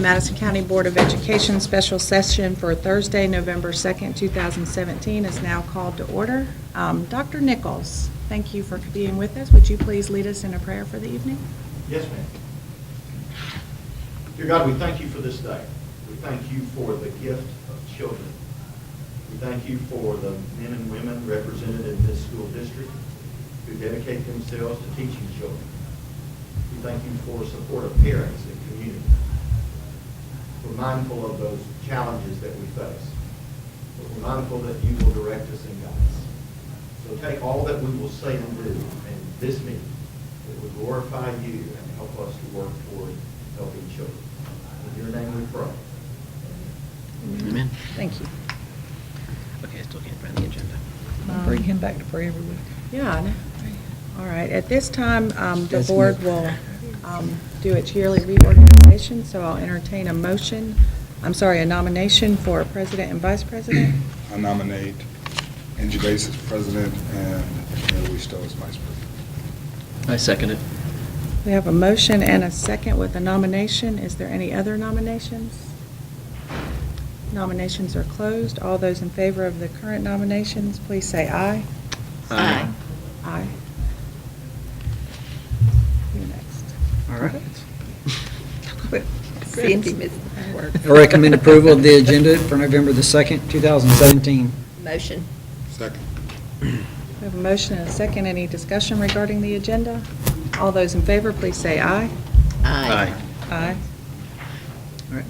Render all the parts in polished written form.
Madison County Board of Education special session for Thursday, November 2nd, 2017 is now called to order. Dr. Nichols, thank you for being with us. Would you please lead us in a prayer for the evening? Yes, ma'am. Dear God, we thank you for this day. We thank you for the gift of children. We thank you for the men and women represented in this school district who dedicate themselves to teaching children. We thank you for support of parents and community. We're mindful of those challenges that we face, but we're mindful that you will direct us and guide us. So take all that we will say and do in this meeting that will glorify you and help us to work toward helping children. In your name we pray. Amen. Thank you. Okay, I still can't find the agenda. Bring him back to pray every week. Yeah, I know. All right. At this time, the board will do its yearly reorganization, so I'll entertain a nomination for president and vice president. I nominate Angie Bates as president and Mary Stowe as vice president. I second it. We have a motion and a second with a nomination. Is there any other nominations? Nominations are closed. All those in favor of the current nominations, please say aye. Aye. Aye. You next. All right. Cindy missed the word. I recommend approval of the agenda for November the 2nd, 2017. Motion. Second. We have a motion and a second. Any discussion regarding the agenda? All those in favor, please say aye. Aye. Aye. All right.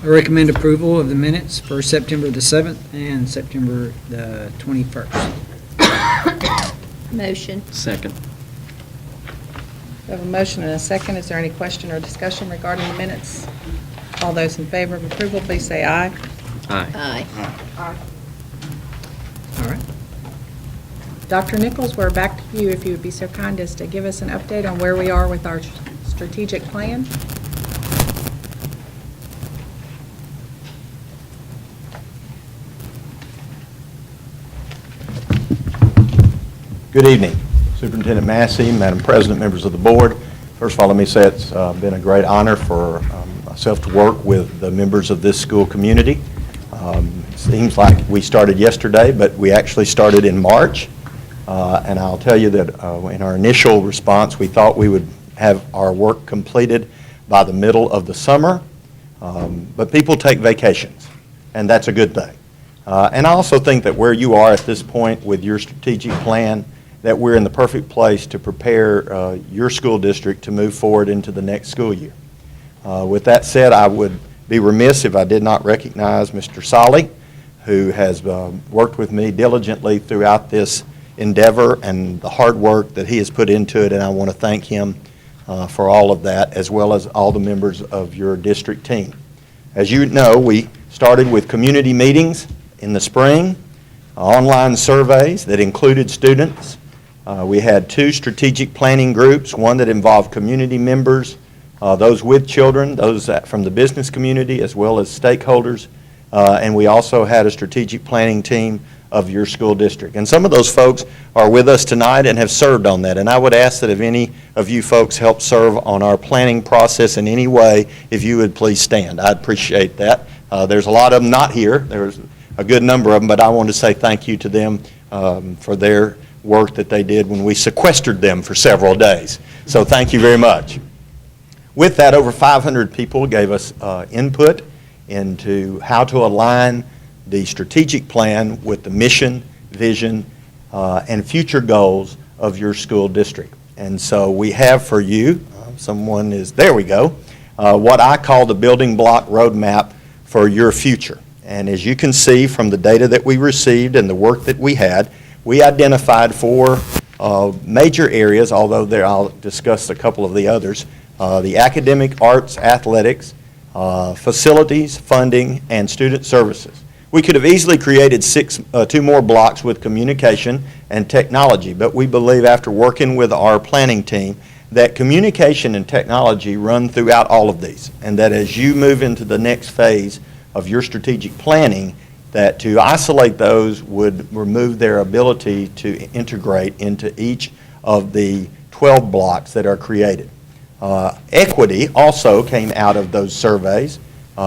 I recommend approval of the minutes for September the 7th and September the 21st. Motion. Second. We have a motion and a second. Is there any question or discussion regarding the minutes? All those in favor of approval, please say aye. Aye. Aye. Aye. All right. Dr. Nichols, we're back to you if you would be so kind as to give us an update on where we are with our strategic plan. Good evening, Superintendent Massey, Madam President, members of the board. First of all, let me say it's been a great honor for myself to work with the members of this school community. It seems like we started yesterday, but we actually started in March. And I'll tell you that in our initial response, we thought we would have our work completed by the middle of the summer. But people take vacations, and that's a good thing. And I also think that where you are at this point with your strategic plan, that we're in the perfect place to prepare your school district to move forward into the next school year. With that said, I would be remiss if I did not recognize Mr. Solly, who has worked with me diligently throughout this endeavor and the hard work that he has put into it, and I want to thank him for all of that, as well as all the members of your district team. As you know, we started with community meetings in the spring, online surveys that included students. We had 2 strategic planning groups, one that involved community members, those with children, those from the business community, as well as stakeholders, and we also had a strategic planning team of your school district. And some of those folks are with us tonight and have served on that. And I would ask that if any of you folks help serve on our planning process in any way, if you would please stand. I'd appreciate that. There's a lot of them not here. There's a good number of them, but I want to say thank you to them for their work that they did when we sequestered them for several days. So thank you very much. With that, over 500 people gave us input into how to align the strategic plan with the mission, vision, and future goals of your school district. And so we have for you, there we go, what I call the building block roadmap for your future. And as you can see from the data that we received and the work that we had, we identified 4 major areas, although I'll discuss a couple of the others, the academic, arts, athletics, facilities, funding, and student services. We could have easily created 2 more blocks with communication and technology, but we believe after working with our planning team that communication and technology run throughout all of these, and that as you move into the next phase of your strategic planning, that to isolate those would remove their ability to integrate into each of the 12 blocks that are created. Equity also came out of those surveys.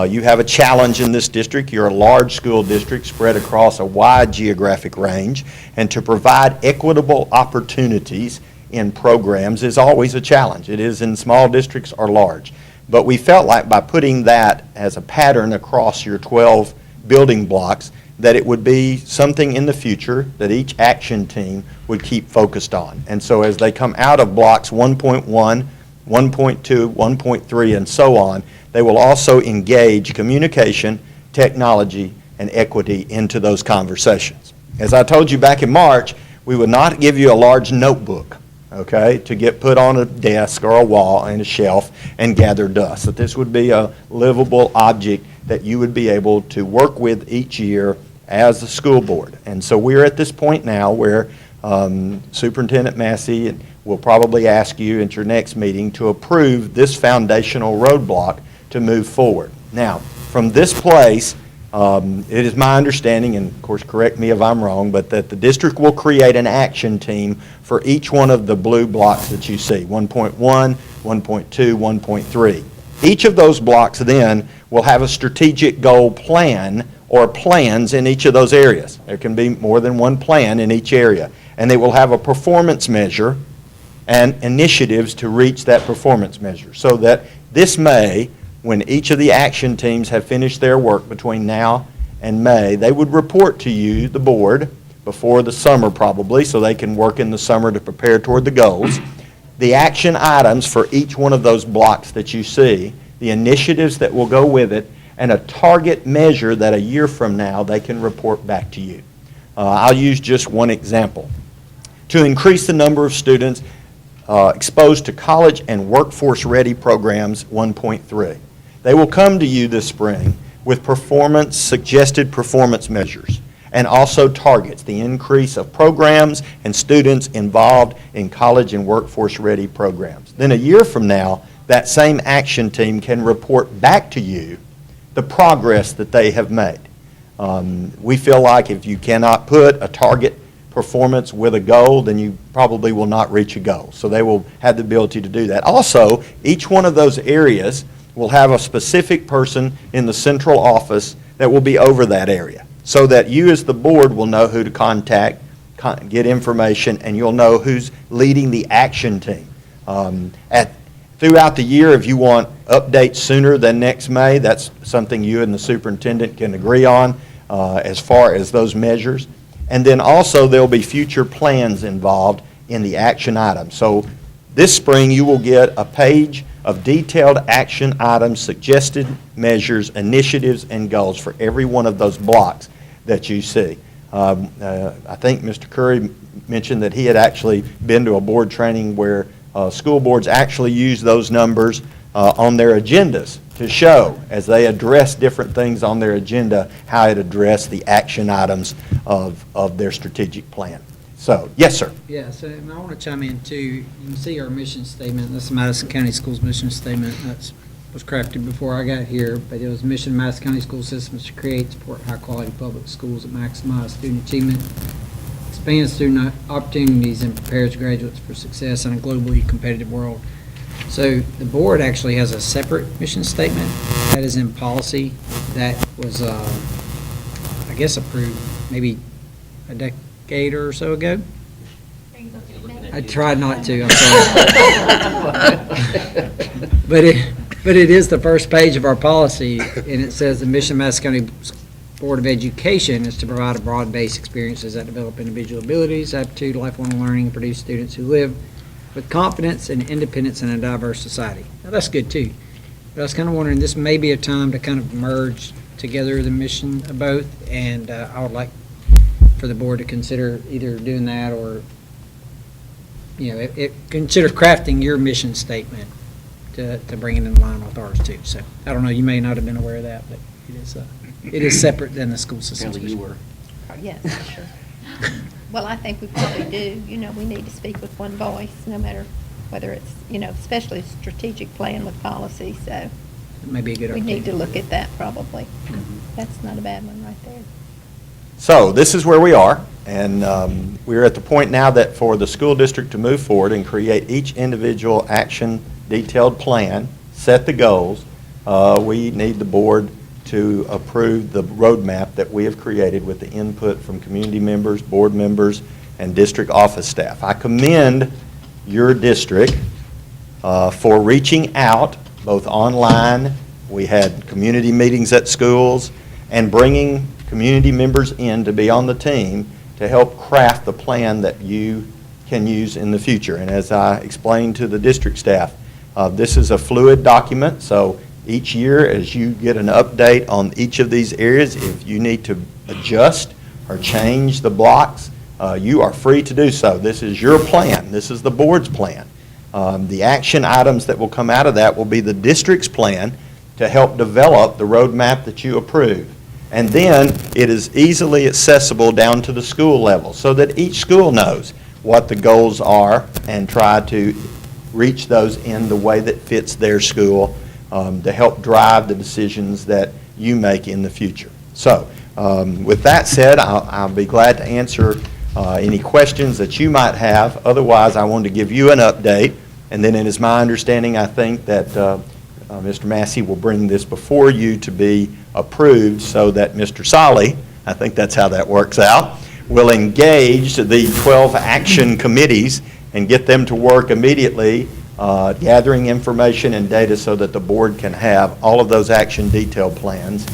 You have a challenge in this district. You're a large school district spread across a wide geographic range, and to provide equitable opportunities in programs is always a challenge. It is in small districts or large. But we felt like by putting that as a pattern across your 12 building blocks, that it would be something in the future that each action team would keep focused on. And so as they come out of blocks 1.1, 1.2, 1.3, and so on, they will also engage communication, technology, and equity into those conversations. As I told you back in March, we would not give you a large notebook, okay, to get put on a desk or a wall and a shelf and gather dust. That this would be a livable object that you would be able to work with each year as the school board. And so we're at this point now where Superintendent Massey will probably ask you at your next meeting to approve this foundational roadblock to move forward. Now, from this place, it is my understanding, and of course correct me if I'm wrong, but that the district will create an action team for each one of the blue blocks that you see, 1.1, 1.2, 1.3. Each of those blocks then will have a strategic goal plan or plans in each of those areas. There can be more than one plan in each area. And they will have a performance measure and initiatives to reach that performance measure. So that this May, when each of the action teams have finished their work between now and May, they would report to you, the board, before the summer probably, so they can work in the summer to prepare toward the goals, the action items for each one of those blocks that you see, the initiatives that will go with it, and a target measure that a year from now they can report back to you. I'll use just one example. To increase the number of students exposed to college and workforce-ready programs, 1.3. They will come to you this spring with suggested performance measures, and also targets the increase of programs and students involved in college and workforce-ready programs. Then a year from now, that same action team can report back to you the progress that they have made. We feel like if you cannot put a target performance with a goal, then you probably will not reach a goal. So they will have the ability to do that. Also, each one of those areas will have a specific person in the central office that will be over that area, so that you as the board will know who to contact, get information, and you'll know who's leading the action team. Throughout the year, if you want updates sooner than next May, that's something you and the superintendent can agree on as far as those measures. And then also there'll be future plans involved in the action items. So this spring you will get a page of detailed action items, suggested measures, initiatives, and goals for every one of those blocks that you see. I think Mr. Curry mentioned that he had actually been to a board training where school boards actually use those numbers on their agendas to show, as they address different things on their agenda, how it addressed the action items of their strategic plan. So, yes, sir. Yeah, so I want to chime in too. You can see our mission statement. That's the Madison County Schools mission statement. That was crafted before I got here, but it was mission Madison County School Systems to create, support high-quality public schools that maximize student achievement, expand student opportunities, and prepares graduates for success in a globally competitive world. So the board actually has a separate mission statement that is in policy that was, I guess, approved maybe a decade or so ago. I tried not to, I'm sorry. But it is the first page of our policy, and it says the mission of Madison County Board of Education is to provide a broad-based experiences that develop individual abilities, aptitude, lifelong learning, and produce students who live with confidence and independence in a diverse society. Now, that's good too. But I was kind of wondering, this may be a time to kind of merge together the mission of both, and I would like for the board to consider either doing that or, you know, consider crafting your mission statement to bring it in line with ours too. So, I don't know, you may not have been aware of that, but it is separate than the school system. Apparently you were. Yes, for sure. Well, I think we probably do. You know, we need to speak with one voice, no matter whether it's, you know, especially a strategic plan with policy, so It may be a good we need to update. look at that probably. That's not a bad one right there. So this is where we are, and we're at the point now that for the school district to move forward and create each individual action detailed plan, set the goals. We need the board to approve the roadmap that we have created with the input from community members, board members, and district office staff. I commend your district for reaching out, both online, we had community meetings at schools, and bringing community members in to be on the team to help craft the plan that you can use in the future. And as I explained to the district staff, this is a fluid document, so each year as you get an update on each of these areas, if you need to adjust or change the blocks, you are free to do so. This is your plan. This is the board's plan. The action items that will come out of that will be the district's plan to help develop the roadmap that you approve. And then it is easily accessible down to the school level so that each school knows what the goals are and try to reach those in the way that fits their school to help drive the decisions that you make in the future. So with that said, I'll be glad to answer any questions that you might have. Otherwise, I wanted to give you an update, and then it is my understanding, I think, that Mr. Massey will bring this before you to be approved so that Mr. Solly, I think that's how that works out, will engage the 12 action committees and get them to work immediately gathering information and data so that the board can have all of those action detail plans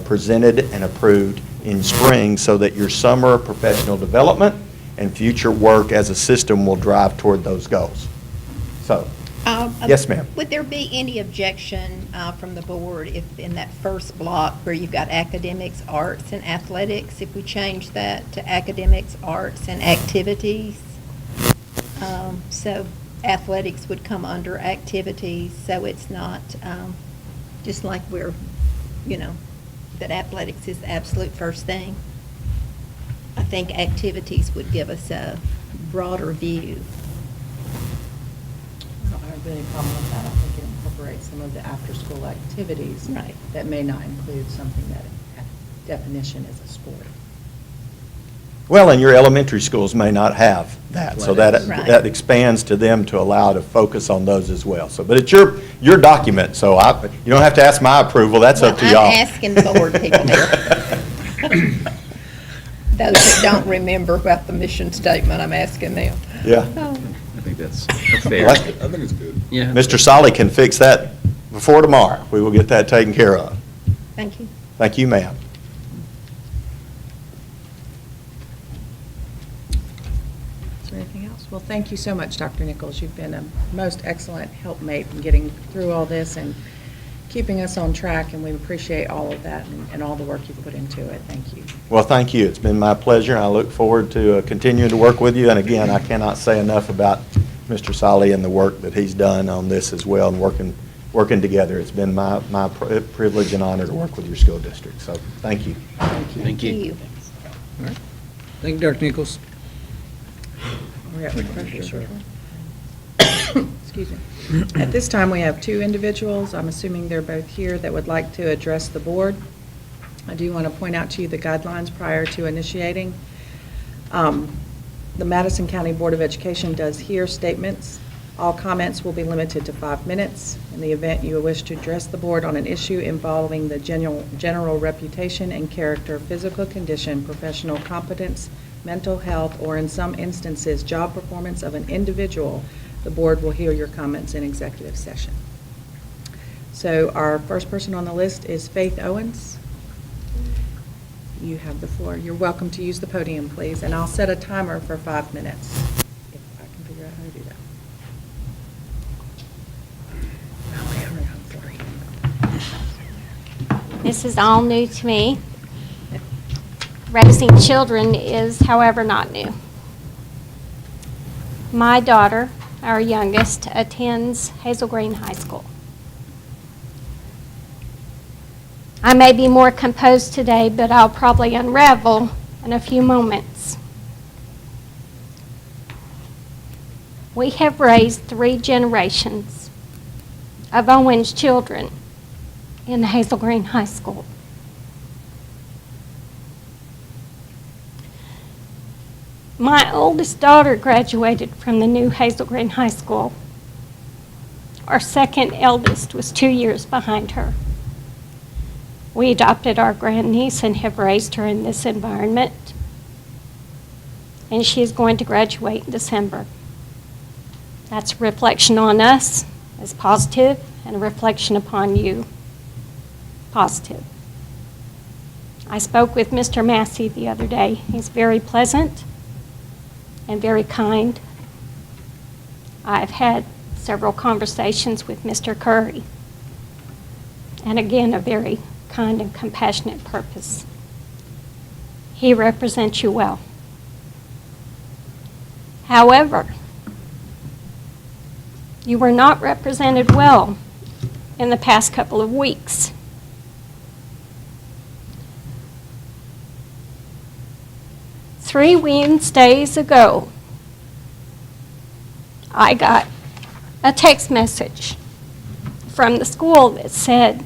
presented and approved in spring so that your summer professional development and future work as a system will drive toward those goals. So, yes, ma'am. Would there be any objection from the board if in that first block where you've got academics, arts, and athletics, if we change that to academics, arts, and activities? So athletics would come under activities, so it's not just like we're, that athletics is the absolute first thing. I think activities would give us a broader view. I don't have any problem with that. I think it incorporates some of the after-school activities. Right. That may not include something that definition is a sport. Well, and your elementary schools may not have that, so that Right. that expands to them to allow to focus on those as well. So, but it's your document, so you don't have to ask my approval. That's up to y'all. I'm asking the board people here. Those that don't remember about the mission statement, I'm asking them. Yeah. I think that's fair. Well, I think it's good. Yeah. Mr. Solly can fix that before tomorrow. We will get that taken care of. Thank you. Thank you, ma'am. Is there anything else? Well, thank you so much, Dr. Nichols. You've been a most excellent helpmate in getting through all this and keeping us on track, and we appreciate all of that and all the work you've put into it. Thank you. Well, thank you. It's been my pleasure, and I look forward to continuing to work with you. And again, I cannot say enough about Mr. Solly and the work that he's done on this as well, and working together. It's been my privilege and honor to work with your school district. So, thank you. Thank you. Thank you, Dr. Nichols. We're at refreshers. Excuse me. At this time, we have two individuals, I'm assuming they're both here, that would like to address the board. I do want to point out to you the guidelines prior to initiating. The Madison County Board of Education does hear statements. All comments will be limited to 5 minutes. In the event you wish to address the board on an issue involving the general reputation and character, physical condition, professional competence, mental health, or in some instances, job performance of an individual, the board will hear your comments in executive session. So our first person on the list is Faith Owens. You have the floor. You're welcome to use the podium, please, and I'll set a timer for 5 minutes, if I can figure out how to do that. This is all new to me. Raising children is, however, not new. My daughter, our youngest, attends Hazel Green High School. I may be more composed today, but I'll probably unravel in a few moments. We have raised 3 generations of Owens children in Hazel Green High School. My oldest daughter graduated from the new Hazel Green High School. our second eldest was 2 years behind her. We adopted our grandniece and have raised her in this environment. And she is going to graduate in December. That's a reflection on us as positive and a reflection upon you, positive. I spoke with Mr. Massey the other day. He's very pleasant and very kind. I've had several conversations with Mr. Curry. And again, a very kind and compassionate purpose. He represents you well. However, you were not represented well in the past couple of weeks. Three Wednesdays ago, I got a text message from the school that said,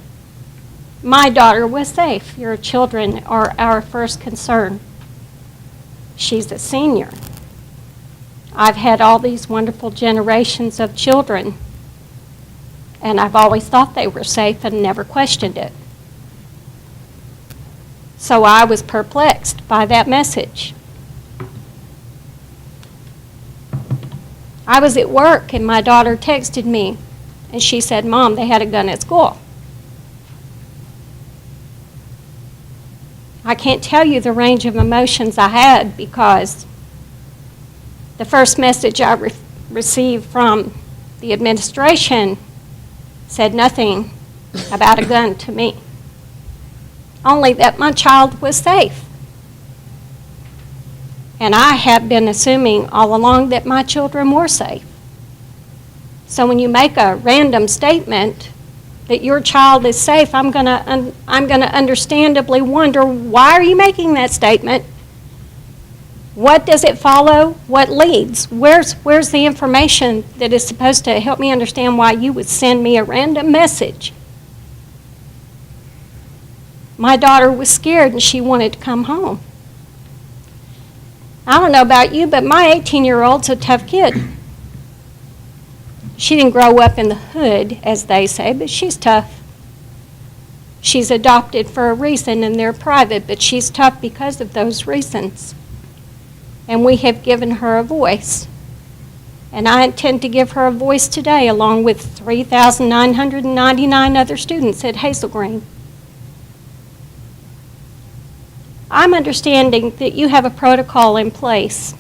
"My daughter was safe. Your children are our first concern. She's a senior." I've had all these wonderful generations of children, and I've always thought they were safe and never questioned it. So I was perplexed by that message. I was at work and my daughter texted me and she said, "Mom, they had a gun at school." I can't tell you the range of emotions I had because the first message I received from the administration said nothing about a gun to me, only that my child was safe. And I have been assuming all along that my children were safe. So when you make a random statement that your child is safe, I'm gonna understandably wonder, why are you making that statement? What does it follow? What leads? Where's the information that is supposed to help me understand why you would send me a random message? My daughter was scared and she wanted to come home. I don't know about you, but my 18-year-old's a tough kid. She didn't grow up in the hood, as they say, but she's tough. She's adopted for a reason and they're private, but she's tough because of those reasons. And we have given her a voice. And I intend to give her a voice today along with 3,999 other students at Hazel Green. I'm understanding that you have a protocol in place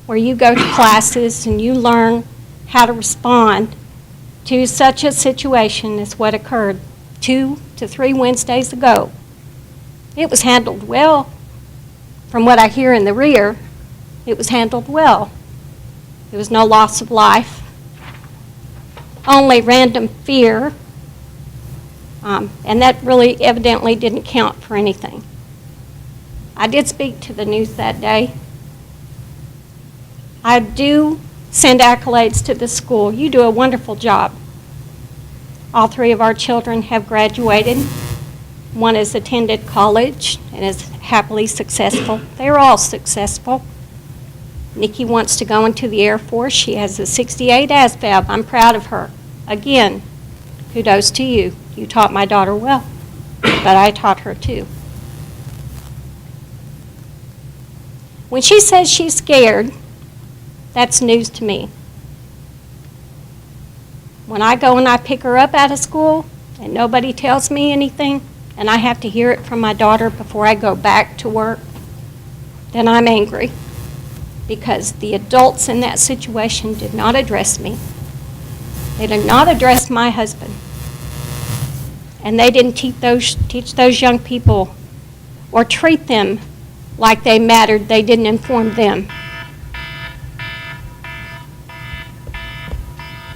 where you go to classes and you learn how to respond to such a situation as what occurred 2 to 3 Wednesdays ago. It was handled well. From what I hear in the rear, it was handled well. There was no loss of life, only random fear, and that really evidently didn't count for anything. I did speak to the news that day. I do send accolades to the school. You do a wonderful job. All 3 of our children have graduated. One has attended college and is happily successful. They're all successful. Nikki wants to go into the Air Force. She has a 68 ASVAB. I'm proud of her. Again, kudos to you. You taught my daughter well, but I taught her too. When she says she's scared, that's news to me. When I go and I pick her up out of school and nobody tells me anything, and I have to hear it from my daughter before I go back to work, then I'm angry because the adults in that situation did not address me. They did not address my husband. And they didn't teach those young people or treat them like they mattered. They didn't inform them.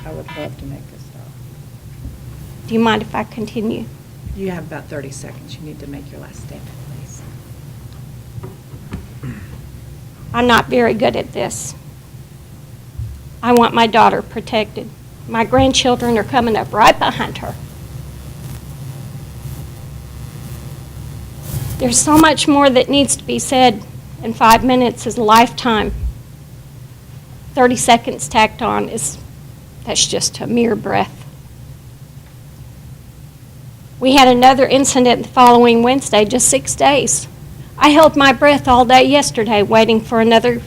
I would love to make this stop. Do you mind if I continue? You have about 30 seconds. You need to make your last statement, please. I'm not very good at this. I want my daughter protected. My grandchildren are coming up right behind her. There's so much more that needs to be said, and 5 minutes is a lifetime. 30 seconds tacked on is That's just a mere breath. We had another incident the following Wednesday, just 6 days. I held my breath all day yesterday waiting for another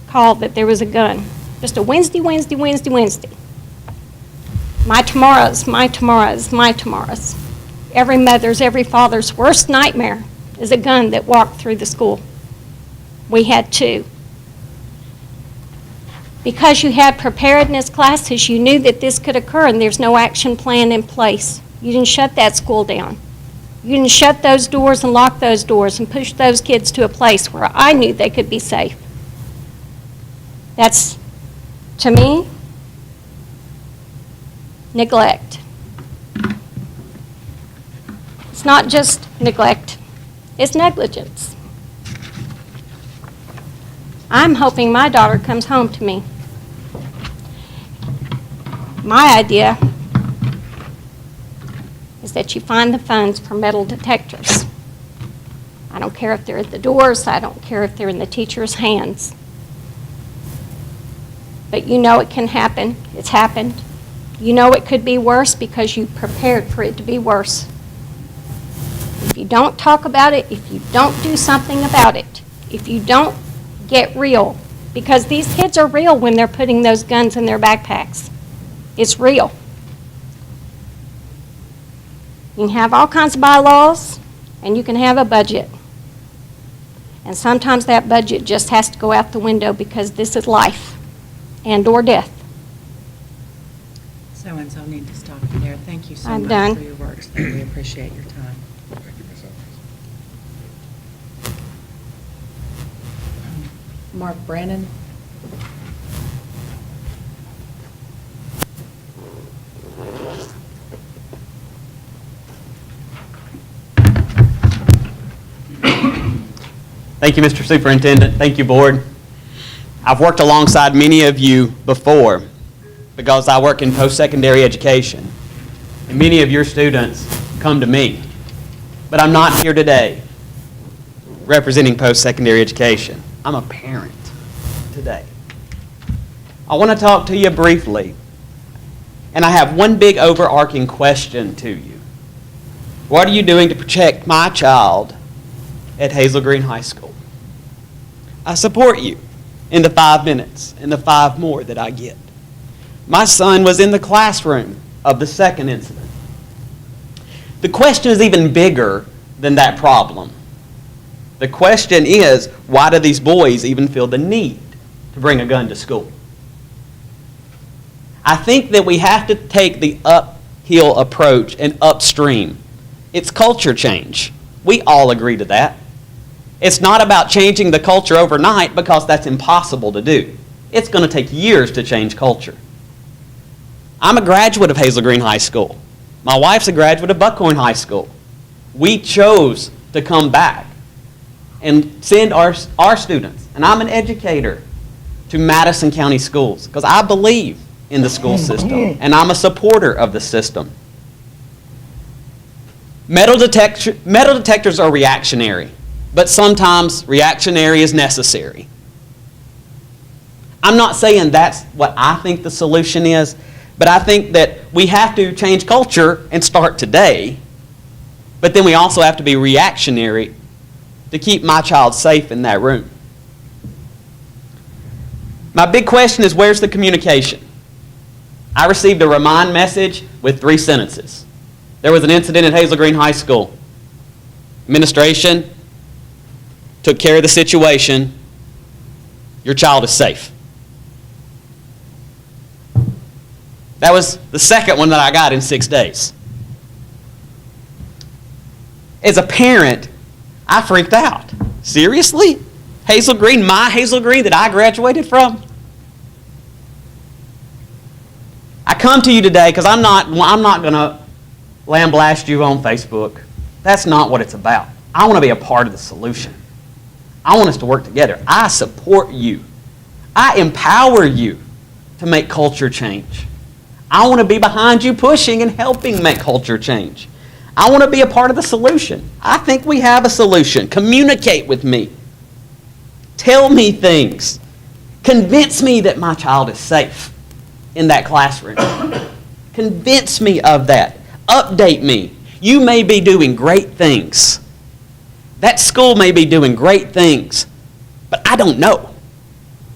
call that there was a gun. Just a Wednesday. My tomorrows, my tomorrows, my tomorrows. Every mother's, every father's worst nightmare is a gun that walked through the school. We had 2. Because you had preparedness classes, you knew that this could occur and there's no action plan in place. You didn't shut that school down. You didn't shut those doors and lock those doors and push those kids to a place where I knew they could be safe. That's, to me, neglect. It's not just neglect, it's negligence. I'm hoping my daughter comes home to me. My idea is that you find the funds for metal detectors. I don't care if they're at the doors, I don't care if they're in the teacher's hands. But you know it can happen, it's happened. You know it could be worse because you prepared for it to be worse. If you don't talk about it, if you don't do something about it, if you don't get real, because these kids are real when they're putting those guns in their backpacks. It's real. You can have all kinds of bylaws, and you can have a budget. And sometimes that budget just has to go out the window because this is life and or death. So-and-so need to stop you there. Thank you so I'm much done. for your work, sir. We appreciate your time. Thank you, Ms. Evans. Mark Brannon? Thank you, Mr. Superintendent. Thank you, Board. I've worked alongside many of you before because I work in post-secondary education. And many of your students come to me. But I'm not here today representing post-secondary education. I'm a parent today. I want to talk to you briefly, and I have one big overarching question to you. What are you doing to protect my child at Hazel Green High School? I support you in the 5 minutes and the 5 more that I get. My son was in the classroom of the second incident. The question is even bigger than that problem. The question is, why do these boys even feel the need to bring a gun to school? I think that we have to take the uphill approach and upstream. It's culture change. We all agree to that. It's not about changing the culture overnight because that's impossible to do. It's going to take years to change culture. I'm a graduate of Hazel Green High School. My wife's a graduate of Buckhorn High School. We chose to come back and send our students, and I'm an educator, to Madison County schools because I believe in the school system and I'm a supporter of the system. Metal detectors are reactionary, but sometimes reactionary is necessary. I'm not saying that's what I think the solution is, but I think that we have to change culture and start today, but then we also have to be reactionary to keep my child safe in that room. My big question is, where's the communication? I received a remind message with 3 sentences. There was an incident at Hazel Green High School. Administration took care of the situation. Your child is safe. That was the second one that I got in 6 days. As a parent, I freaked out. Seriously? Hazel Green, my Hazel Green that I graduated from? I come to you today because I'm not going to lambaste you on Facebook. That's not what it's about. I want to be a part of the solution. I want us to work together. I support you. I empower you to make culture change. I want to be behind you pushing and helping make culture change. I want to be a part of the solution. I think we have a solution. Communicate with me. Tell me things. Convince me that my child is safe. in that classroom. Convince me of that. Update me. You may be doing great things. That school may be doing great things, but I don't know.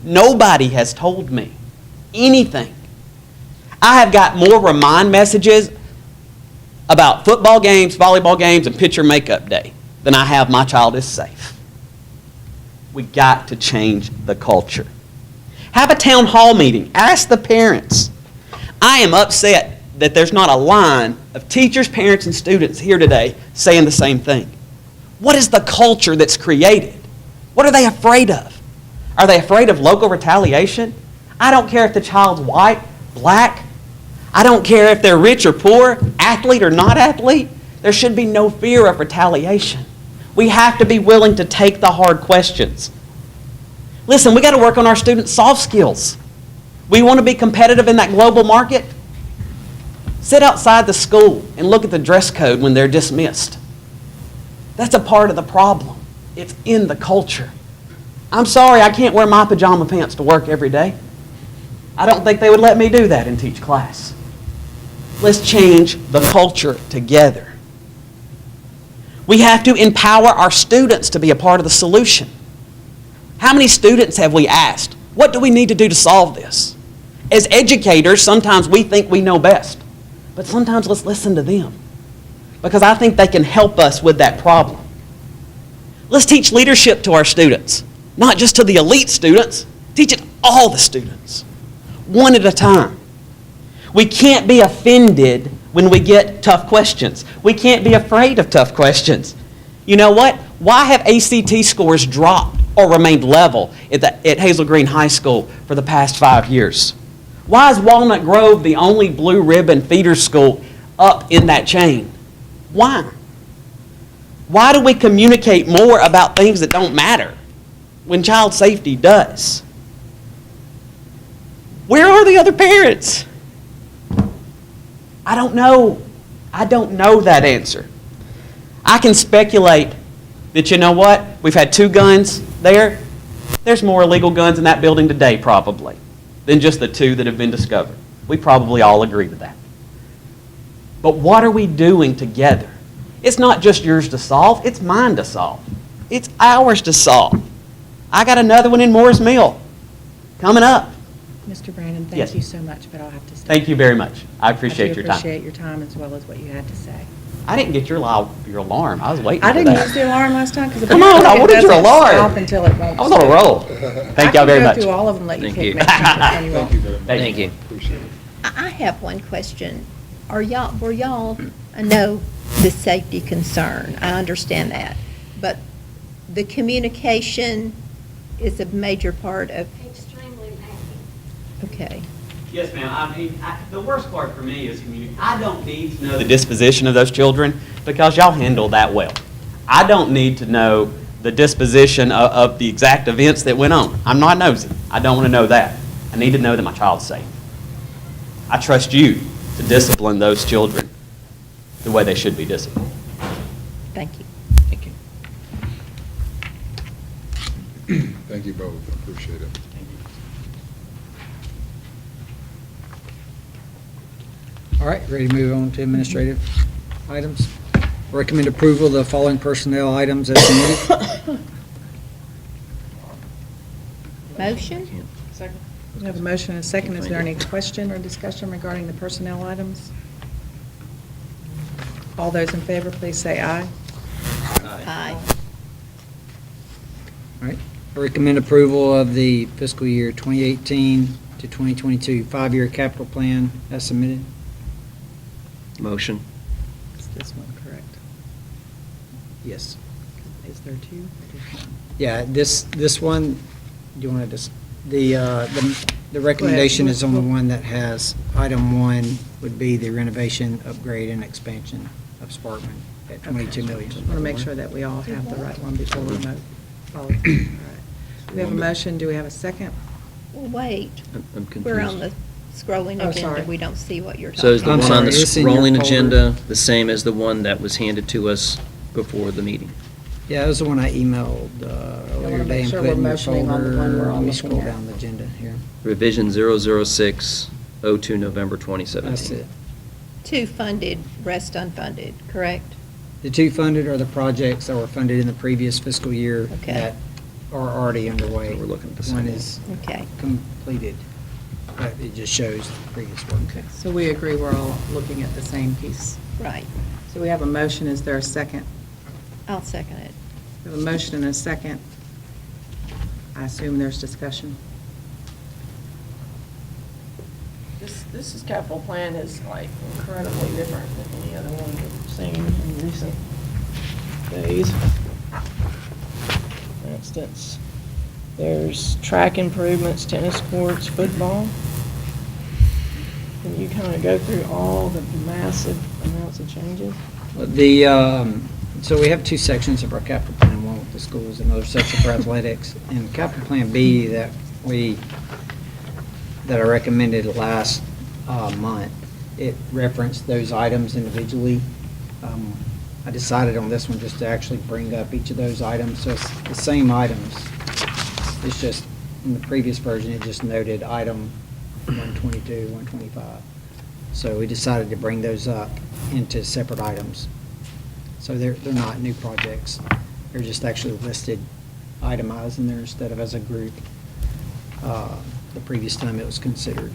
Nobody has told me anything. I have got more remind messages about football games, volleyball games, and picture makeup day than I have my child is safe. We got to change the culture. Have a town hall meeting. Ask the parents. I am upset that there's not a line of teachers, parents, and students here today saying the same thing. What is the culture that's created? What are they afraid of? Are they afraid of local retaliation? I don't care if the child's white, black. I don't care if they're rich or poor, athlete or not athlete. There should be no fear of retaliation. We have to be willing to take the hard questions. Listen, we got to work on our students' soft skills. We want to be competitive in that global market. Sit outside the school and look at the dress code when they're dismissed. That's a part of the problem. It's in the culture. I'm sorry, I can't wear my pajama pants to work every day. I don't think they would let me do that and teach class. Let's change the culture together. We have to empower our students to be a part of the solution. How many students have we asked, what do we need to do to solve this? As educators, sometimes we think we know best, but sometimes let's listen to them, because I think they can help us with that problem. Let's teach leadership to our students, not just to the elite students. Teach it to all the students, one at a time. We can't be offended when we get tough questions. We can't be afraid of tough questions. You know what? Why have ACT scores dropped or remained level at Hazel Green High School for the past 5 years? Why is Walnut Grove the only blue ribbon feeder school up in that chain? Why? Why do we communicate more about things that don't matter when child safety does? Where are the other parents? I don't know. I don't know that answer. I can speculate that, you know what, we've had 2 guns there. There's more illegal guns in that building today probably than just the 2 that have been discovered. We probably all agree with that. But what are we doing together? It's not just yours to solve, it's mine to solve. It's ours to solve. I got another one in Moore's Mill coming up. Mr. Brandon, Yes. thank you so much, but I'll have to stay. Thank you very much. I appreciate your I time. appreciate your time as well as what you had to say. I didn't get your alarm. I was waiting for I that. didn't use the alarm last time because Come on, I wanted your alarm. Stop until it won't. I was on a roll. Thank y'all very I much. can go through all of them, let you Thank pick you. me. Thank you. Thank you very much. Thank you. Appreciate it. I have one question. Were y'all, I know the safety concern, I understand that, but the communication is a major part of, Extremely lacking. okay. Yes, ma'am. I mean, the worst part for me is community. I don't need to know the disposition of those children because y'all handle that well. I don't need to know the disposition of the exact events that went on. I'm not nosy. I don't want to know that. I need to know that my child's safe. I trust you to discipline those children the way they should be disciplined. Thank you. Thank you. Thank you both. I appreciate it. All right, ready to move on to administrative items? Recommend approval of the following personnel items as submitted. Motion? We have a motion and a second. Is there any question or discussion regarding the personnel items? All those in favor, please say aye. Aye. All right, I recommend approval of the fiscal year 2018 to 2022 5-year capital plan as submitted. Motion. Is this one correct? Yes. Is there 2? or just 1? Yeah, this one, do you want to just, the recommendation is on the one that has, item 1 would be the renovation, upgrade, and expansion of Sparkman at $22 million. Just want to make sure that we all have the right one before we vote. All right. We have a motion. Do we have a second? Well, wait. I'm confused. We're on the scrolling Oh, agenda. sorry. We don't see what you're So is talking the I'm one on sorry, the it's in your rolling folder. agenda the same as the one that was handed to us before the meeting? Yeah, that was the one I emailed earlier make today and sure put we're in your motioning on the folder. one we're all Let me looking scroll at. down the agenda here. Revision 006 02 November 2017. That's it. 2 funded, rest unfunded, correct? The 2 funded are the projects that were funded in the previous fiscal year Okay. that are already underway. So we're looking at the One same. is Okay. completed, but it just shows the previous work. Okay, so we agree we're all looking at the same piece. Right. So we have a motion, is there a second? I'll second it. We have a motion and a second. I assume there's discussion. This is capital plan is like incredibly different than any other one we've seen in recent days. For instance, there's track improvements, tennis courts, football. Can you kind of go through all the massive amounts of changes? So we have 2 sections of our capital plan, one with the schools, another section for athletics. And capital plan B that I recommended last month, it referenced those items individually. I decided on this one just to actually bring up each of those items, so it's the same items. It's just, in the previous version, it just noted item 122, 125. So we decided to bring those up into separate items. So they're not new projects. They're just actually listed, itemized in there instead of as a group. The previous time it was considered.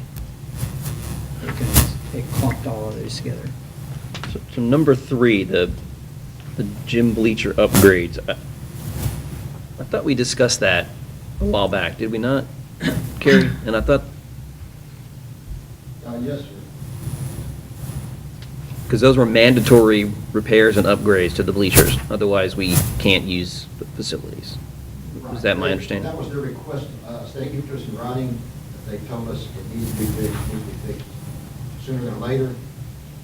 It clumped all of those together. So number 3, the gym bleacher upgrades. I thought we discussed that a while back, did we not, Carrie? And I thought, Yes, sir. because those were mandatory repairs and upgrades to the bleachers, otherwise we can't use the facilities. Was that my understanding? That was their request. State gave to us in writing, that they told us it needs to be fixed, sooner than later.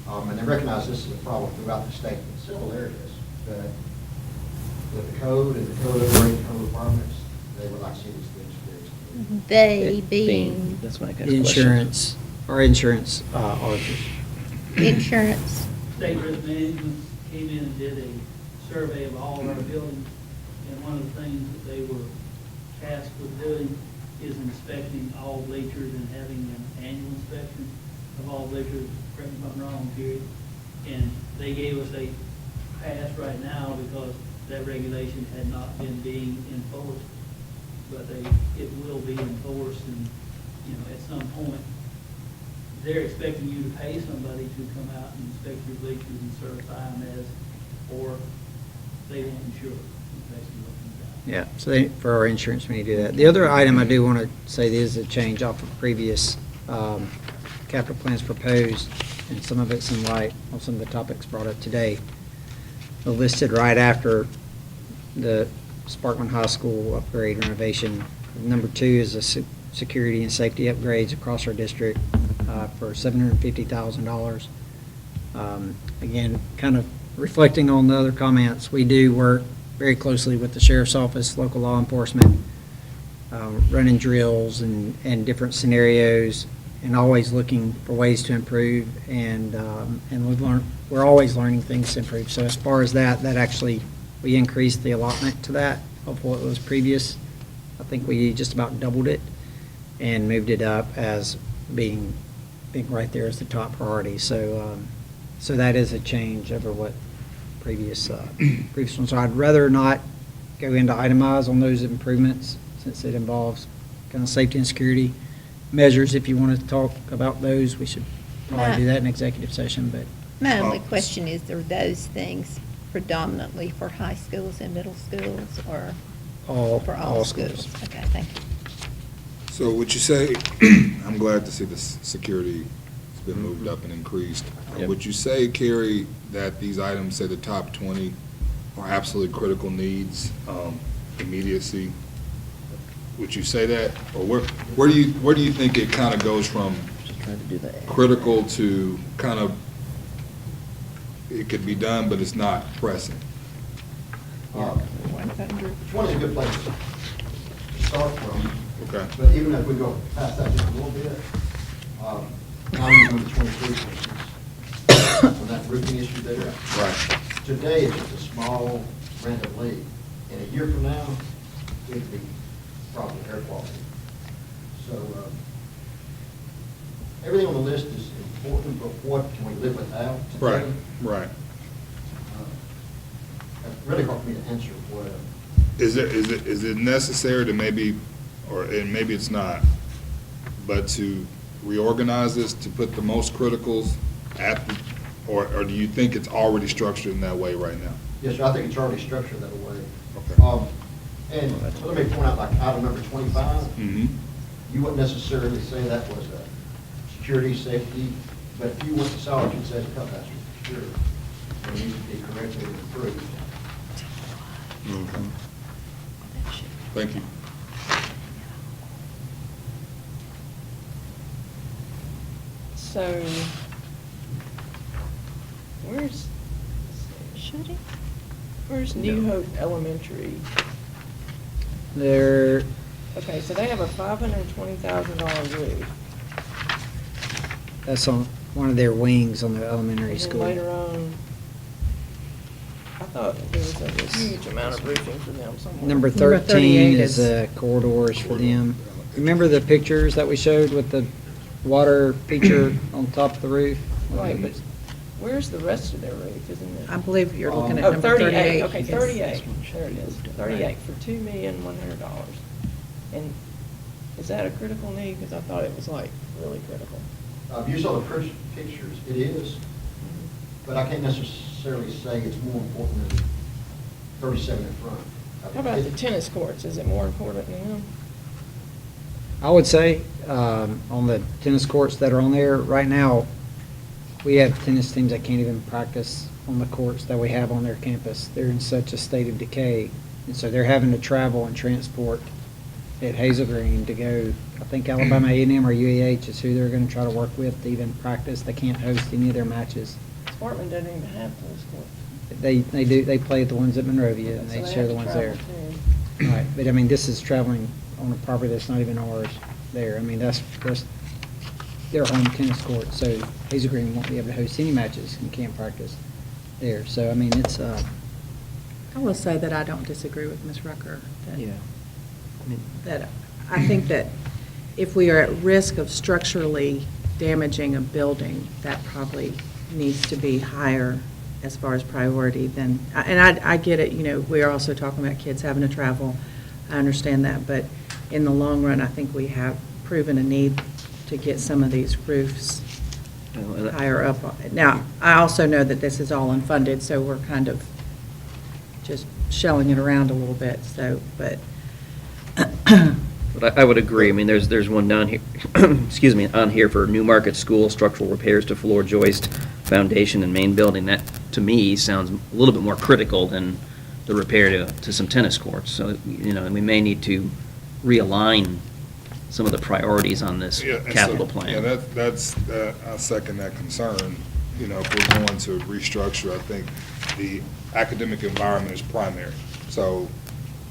And they recognize this is a problem throughout the state in several areas. But with the code and the code requirements, they would like to see these things fixed. They being That's my kind The of question. insurance, our insurance auditors. insurance. State risk management came in and did a survey of all of our buildings, and one of the things that they were tasked with doing is inspecting all bleachers and having an annual inspection of all bleachers, correct me if I'm wrong, Terry. And they gave us a pass right now because that regulation had not been being enforced, but it will be enforced, and, at some point, they're expecting you to pay somebody to come out and inspect your bleachers and certify them as, or they won't insure it. That's basically what it comes down. Yeah, so for our insurance, we need to do that. The other item I do want to say is a change off of previous capital plans proposed, and some of it's in light on some of the topics brought up today. Listed right after the Sparkman High School upgrade renovation. Number 2 is the security and safety upgrades across our district for $750,000. Again, kind of reflecting on the other comments, we do work very closely with the sheriff's office, local law enforcement, running drills and different scenarios, and always looking for ways to improve. And we're always learning things to improve. So as far as that actually, we increased the allotment to that of what was previous. I think we just about doubled it and moved it up as being right there as the top priority. So that is a change over what previous ones. So I'd rather not go into itemize on those improvements since it involves kind of safety and security measures. If you want to talk about those, we should probably do that in executive session, but. My only question is, are those things predominantly for high schools and middle schools, or for all schools? Okay, thank you. So would you say, I'm glad to see the security has been moved up and increased. Yep. Would you say, Carrie, that these items, say the top 20, are absolutely critical needs, immediacy? Would you say that? Or where do you think it kind of goes from Just trying to do that. critical to kind of, it could be done, but it's not pressing? 100. 20 is a good place to start from. Okay. But even if we go past that just a little bit, now you're number 23, for instance, on that roofing issue there. Right. Today, it's just a small random leak. In a year from now, it could be probably air quality. So, everything on the list is important, but what can we live without today? Right, right. It's really hard for me to answer what, Is it necessary to maybe, and maybe it's not, but to reorganize this, to put the most criticals at, or do you think it's already structured in that way right now? yes, sir, I think it's already structured that way. Okay. And let me point out, like item number 25, Mm-hmm. you wouldn't necessarily say that was a security, safety, but if you went to Solid, you'd say, "Cut that's for sure." It needs to be corrected and improved. Thank you. So, where's, where's New Hope Elementary? They're, Okay, so they have a $520,000 roof. that's on one of their wings on the elementary And then school. later on, I thought there was a huge amount of roofing for them somewhere. Number Number 13 38 is the corridors for them. Remember the pictures that we showed with the water feature on top of the roof? Right, but where's the rest of their roof, isn't it? I believe you're looking at Oh, number 38. Okay, Yes. 38, there it is, 38 for $2,100,000. And is that a critical need? Because I thought it was like really critical. If you saw the first pictures, it is, but I can't necessarily say it's more important than 37 in front. How about the tennis courts? Is it more important than them? I would say, on the tennis courts that are on there right now, we have tennis teams that can't even practice on the courts that we have on their campus. They're in such a state of decay, and so they're having to travel and transport at Hazel Green to go. I think Alabama A&M or UAH is who they're going to try to work with to even practice. They can't host any of their matches. Sparkman doesn't even have tennis courts. They do, they play at the ones at Monrovia, and So they have share to the ones travel there. too. Right, but I mean, this is traveling on a property that's not even ours there. I mean, that's their home tennis court, so Hazel Green won't be able to host any matches and can't practice there. So, I mean, it's, I will say that I don't disagree with Ms. Rucker. That- yeah. I mean, That I think that if we are at risk of structurally damaging a building, that probably needs to be higher as far as priority than, and I get it, you know, we're also talking about kids having to travel. I understand that, but in the long run, I think we have proven a need to get some of these roofs higher up. Now, I also know that this is all unfunded, so we're kind of just shelling it around a little bit, so, but. But I would agree. I mean, there's one down here, excuse me, on here for Newmarket School, structural repairs to floor joist, foundation, and main building. That, to me, sounds a little bit more critical than the repair to some tennis courts. So, you know, and we may need to realign some of the priorities on this Yeah, and so- capital plan. Yeah, that's, I second that concern. You know, if we're going to restructure, I think the academic environment is primary. So,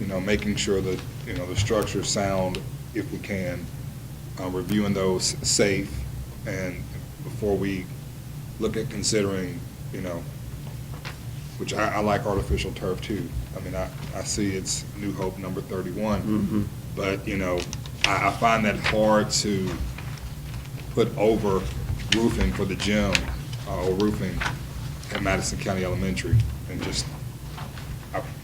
you know, making sure that, you know, the structure is sound if we can, reviewing those safe, and before we look at considering, you know, which I like artificial turf too. I mean, I see it's New Hope number 31. Mhm. But, you know, I find that hard to put over roofing for the gym or roofing at Madison County Elementary, and just,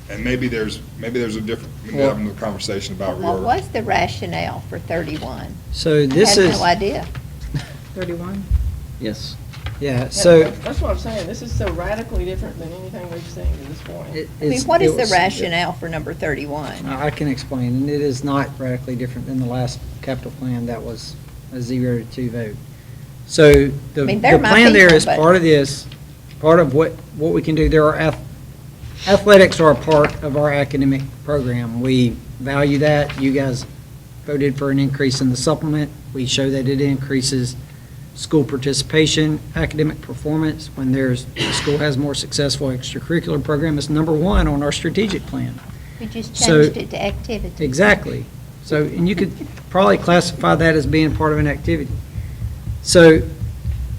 and maybe there's a different, maybe Well- having a conversation about What reorg. was the rationale for 31? So I this have is, no idea. 31? Yes. yeah, so. That's what I'm saying. This is so radically different than anything we've seen to this point. I mean, what is the rationale for number 31? I can explain, and it is not radically different than the last capital plan that was a 0-2 vote. So the I mean, they're my plan there people, is but- part of this, part of what we can do. There are athletics are a part of our academic program. We value that. You guys voted for an increase in the supplement. We show that it increases school participation, academic performance. When the school has more successful extracurricular program, it's number one on our strategic plan. We just So- changed it to activity. Exactly. So, and you could probably classify that as being part of an activity. So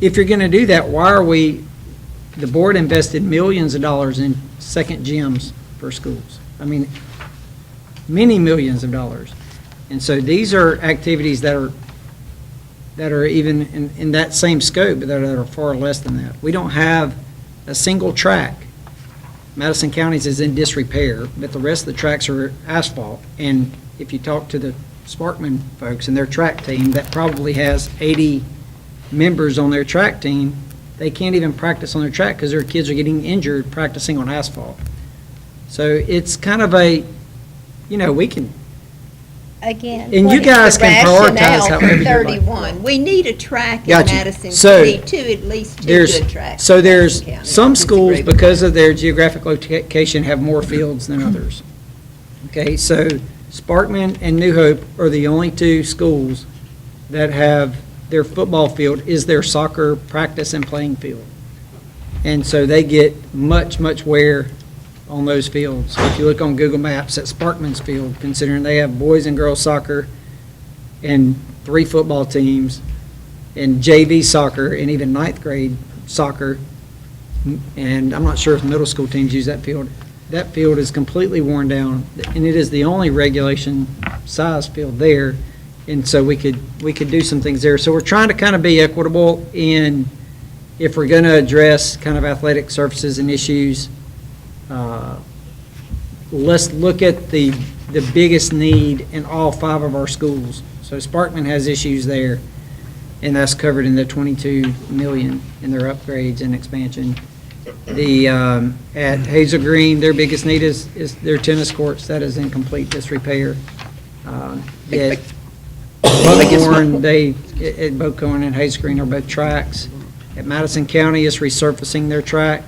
if you're going to do that, why are the board invested millions of dollars in second gyms for schools? I mean, many millions of dollars. And so these are activities that are that are even in that same scope, but that are far less than that. We don't have a single track. Madison County's is in disrepair, but the rest of the tracks are asphalt. And if you talk to the Sparkman folks and their track team, that probably has 80 members on their track team, they can't even practice on their track because their kids are getting injured practicing on asphalt. So it's kind of a, we can, Again. And what you is guys the can prioritize rationale however for you'd like. 31? We need a track in Got you. Madison. So, We need at least two there's, good tracks. so in there's Madison County. some I schools, disagree with because that. of their geographic location, have more fields than others. Okay, so Sparkman and New Hope are the only two schools that have their football field is their soccer practice and playing field. And so they get much, much wear on those fields. If you look on Google Maps at Sparkman's field, considering they have boys and girls soccer and 3 football teams and JV soccer and even 9th grade soccer, and I'm not sure if middle school teams use that field. That field is completely worn down, and it is the only regulation size field there. And so we could do some things there. So we're trying to kind of be equitable in, if we're going to address kind of athletic surfaces and issues, let's look at the biggest need in all 5 of our schools. So Sparkman has issues there, and that's covered in the $22 million in their upgrades and expansion. At Hazel Green, their biggest need is their tennis courts. That is in complete disrepair. At Buckhorn, at Buckhorn and Hazel Green are both tracks. At Madison County, it's resurfacing their track.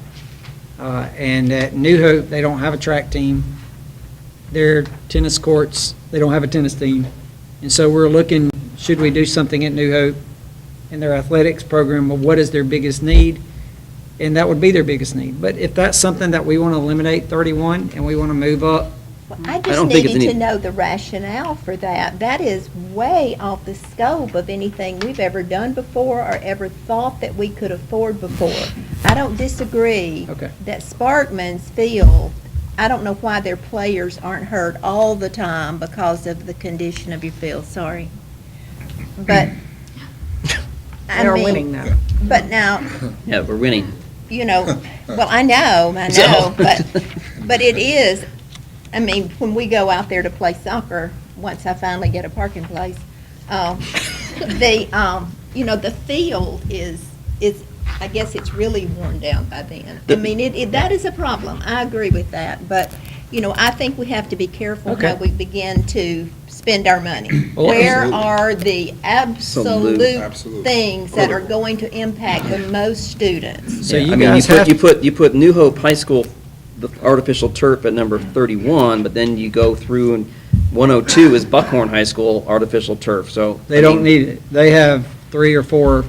And at New Hope, they don't have a track team. Their tennis courts, they don't have a tennis team. And so we're looking, should we do something at New Hope in their athletics program, of what is their biggest need? And that would be their biggest need. But if that's something that we want to eliminate 31 and we want to move up, Well, I just don't think it's needed to any- know the rationale for that. That is way off the scope of anything we've ever done before or ever thought that we could afford before. I don't disagree Okay. that Sparkman's field, I don't know why their players aren't hurt all the time because of the condition of your field, sorry. But, I They're mean, winning now. But now, Yeah, we're winning. well, I know, but it is, I mean, when we go out there to play soccer, once I finally get a parking place, the field is, I guess it's really worn down by then. I mean, that is a problem. I agree with that. But, I think we have to be careful Okay. how we begin to spend our money. Well, Where absolutely. are the absolute Absolutely. things that are going to impact the most students? so Yeah, you I mean, guys have. you put New Hope High School, the artificial turf at number 31, but then you go through and 102 is Buckhorn High School artificial turf, so. They don't need it. They have 3 or 4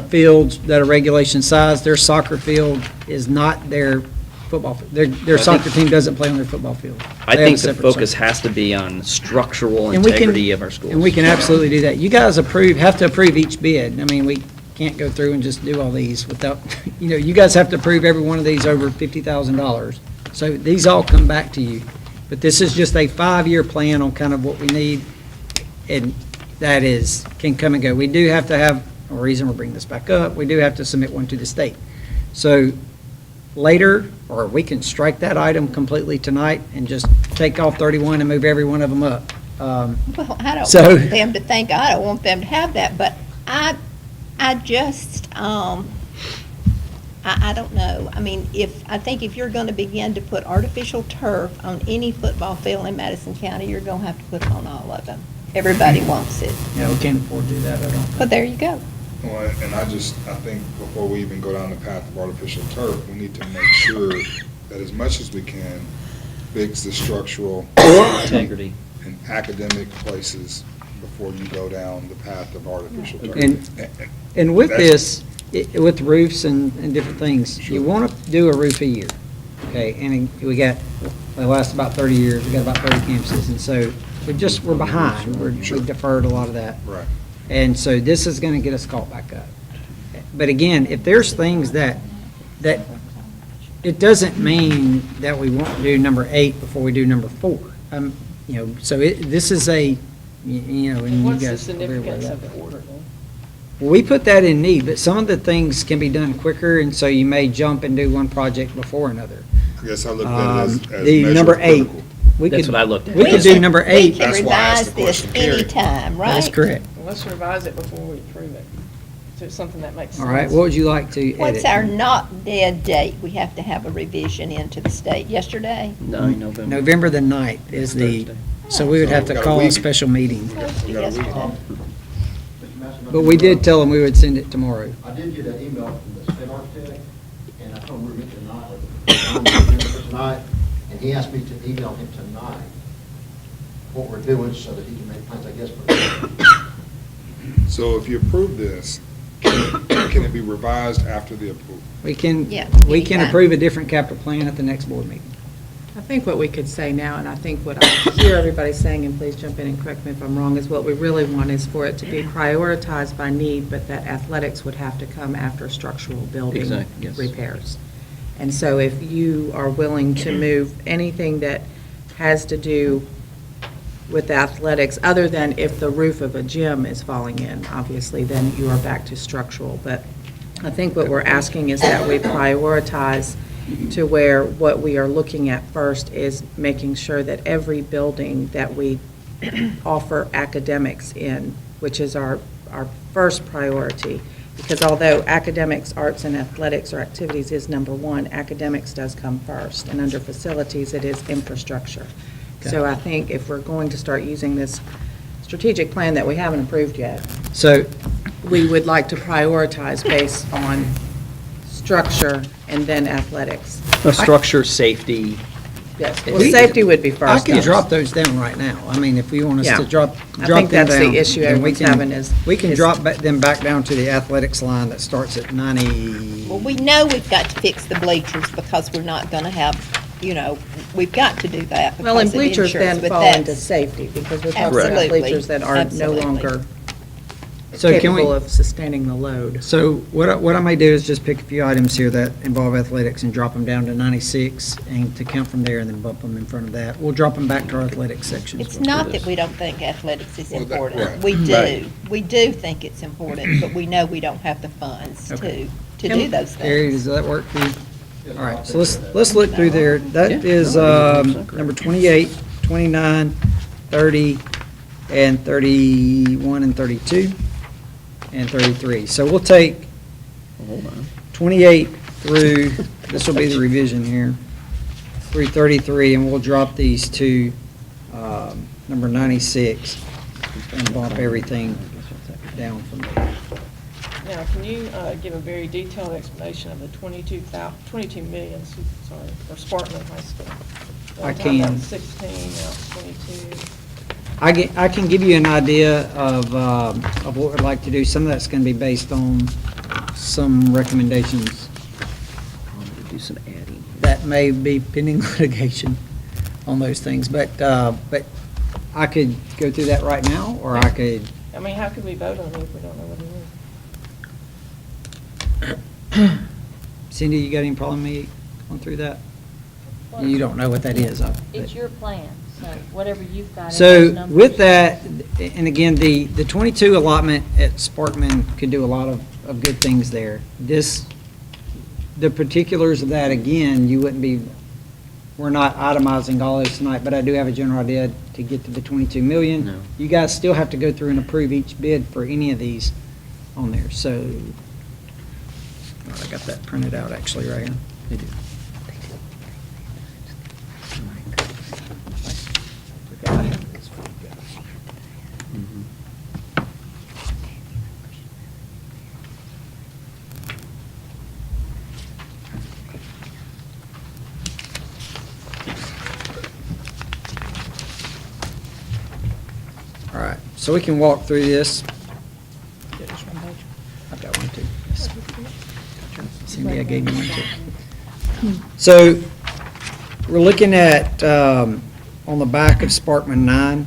fields that are regulation size. Their soccer field is not their football, their soccer team doesn't play on their football field. I They have think a the separate focus soccer. has to be on structural And we can- integrity of our schools. And we can absolutely do that. You guys have to approve each bid. I mean, we can't go through and just do all these without, you guys have to approve every one of these over $50,000. So these all come back to you. But this is just a 5-year plan on kind of what we need, and that can come and go. We do have to have, a reason we're bringing this back up, we do have to submit one to the state. So later, or we can strike that item completely tonight and just take off 31 and move every one of them up. Well, I don't So- want them to think, I don't want them to have that, but I just, I don't know. I mean, I think if you're gonna begin to put artificial turf on any football field in Madison County, you're gonna have to put it on all of them. Everybody wants it. Yeah, we can't afford to do that, I don't. But there you go. Well, and I think before we even go down the path of artificial turf, we need to make sure that as much as we can, fix the structural Integrity. and academic places before you go down the path of artificial turf. And with That's- this, with roofs and different things, you want to do a roof a year, okay? And they last about 30 years, we got about 30 campuses, and so we're behind. We deferred a lot of that. Right. And so this is going to get us caught back up. But again, if there's things that it doesn't mean that we won't do number 8 before we do number 4. So this is you know, and And you what's the guys are very aware of significance that. of the order then? Well, we put that in need, but some of the things can be done quicker, and so you may jump and do one project before another. I guess I looked at it as The measure number of 8. critical. We That's could- what I looked at. We could do number We 8. can That's why I asked revise the this question, Carrie. anytime, right? That's correct. Well, let's revise it before we approve it. So it's something that makes sense. All right, what would you like to edit? What's our not dead date? We have to have a revision into the state yesterday? 9 November. November the 9th is the, Thursday. so we would have So to we got a call a week. special meeting. We got a week. Yesterday. Mr. Madison, But we did tell them we would send it tomorrow. I did get an email from the state architect, and I told him we were meeting tonight, and he asked me to email him tonight what we're doing so that he can make plans, I guess, for the So if you approve this, can it be revised after the approval? We can, Yeah, we can anytime. approve a different capital plan at the next board meeting. I think what we could say now, and I think what I hear everybody saying, and please jump in and correct me if I'm wrong, is what we really want is for it to be prioritized by need, but that athletics would have to come after structural building Exact- yes. repairs. And so if you are willing to move anything that has to do with athletics, other than if the roof of a gym is falling in, obviously, then you are back to structural. But I think what we're asking is that we prioritize to where what we are looking at first is making sure that every building that we offer academics in, which is our first priority, because although academics, arts, and athletics or activities is number one, academics does come first, and under facilities, it is infrastructure. So I think if we're going to start using this strategic plan that we haven't approved yet, So, we would like to prioritize based on structure and then athletics. Structure, safety. Yes, well, We- safety would be first. I can yes. drop those down right now. I mean, if you want us Yeah. to drop I them think that's the down, issue then we everyone's can- having is- We can is- drop them back down to the athletics line that starts at 90. Well, we know we've got to fix the bleachers because we're not going to have, we've got to do that Well, and because of bleachers then insurance, but fall into that's- safety, because we're talking about Absolutely. bleachers that are no Absolutely. longer So can we? capable of sustaining the load. So what I may do is just pick a few items here that involve athletics and drop them down to 96 and to count from there and then bump them in front of that. We'll drop them back to our athletics section. It's not that we don't think athletics is Well, that- important. right. We do. Right. We do think it's important, but we know we don't have the funds Okay. to do those Gary, things. does that work for you? All right, so let's look through there. That Yeah. is No, that's not correct. number 28, 29, 30, and 31 and 32, and 33. So we'll take Hold on. 28 through, this will be the revision here, through 33, and we'll drop these to number 96 and bump everything down from there. Now, can you give a very detailed explanation of the 22 million, sorry, for Sparkman High School? I One time that can. was 16, now it's 22. I can give you an idea of what we'd like to do. Some of that's going to be based on some recommendations I'm going to do some adding. that may be pending litigation on those things. But I could go through that right now, or I could, I mean, how could we vote on it if we don't know what it is? Cindy, you got any problem with me going through that? You don't know what that is. It's your plan, so whatever you've got. in So those numbers. with that, and again, the 22 allotment at Sparkman could do a lot of good things there. The particulars of that, again, we're not itemizing all this tonight, but I do have a general idea to get to the 22 million. No. You guys still have to go through and approve each bid for any of these on there, so. I got that printed out actually right here. They do. Mhm. All right, so we can walk through this. I've got one too. Cindy, I gave you one too. So, we're looking at, on the back of Sparkman 9,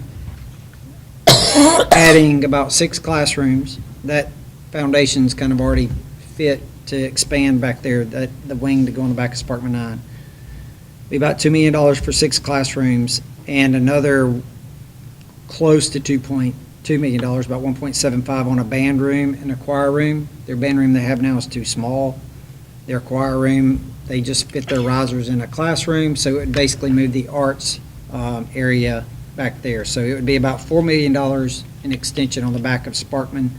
adding about 6 classrooms. That foundation's kind of already fit to expand back there, the wing to go on the back of Sparkman 9. Be about $2 million for 6 classrooms, and another close to $2.2 million, about 1.75 on a band room and a choir room. Their band room they have now is too small. Their choir room, they just fit their risers in a classroom, so it would basically move the arts area back there. So it would be about $4 million in extension on the back of Sparkman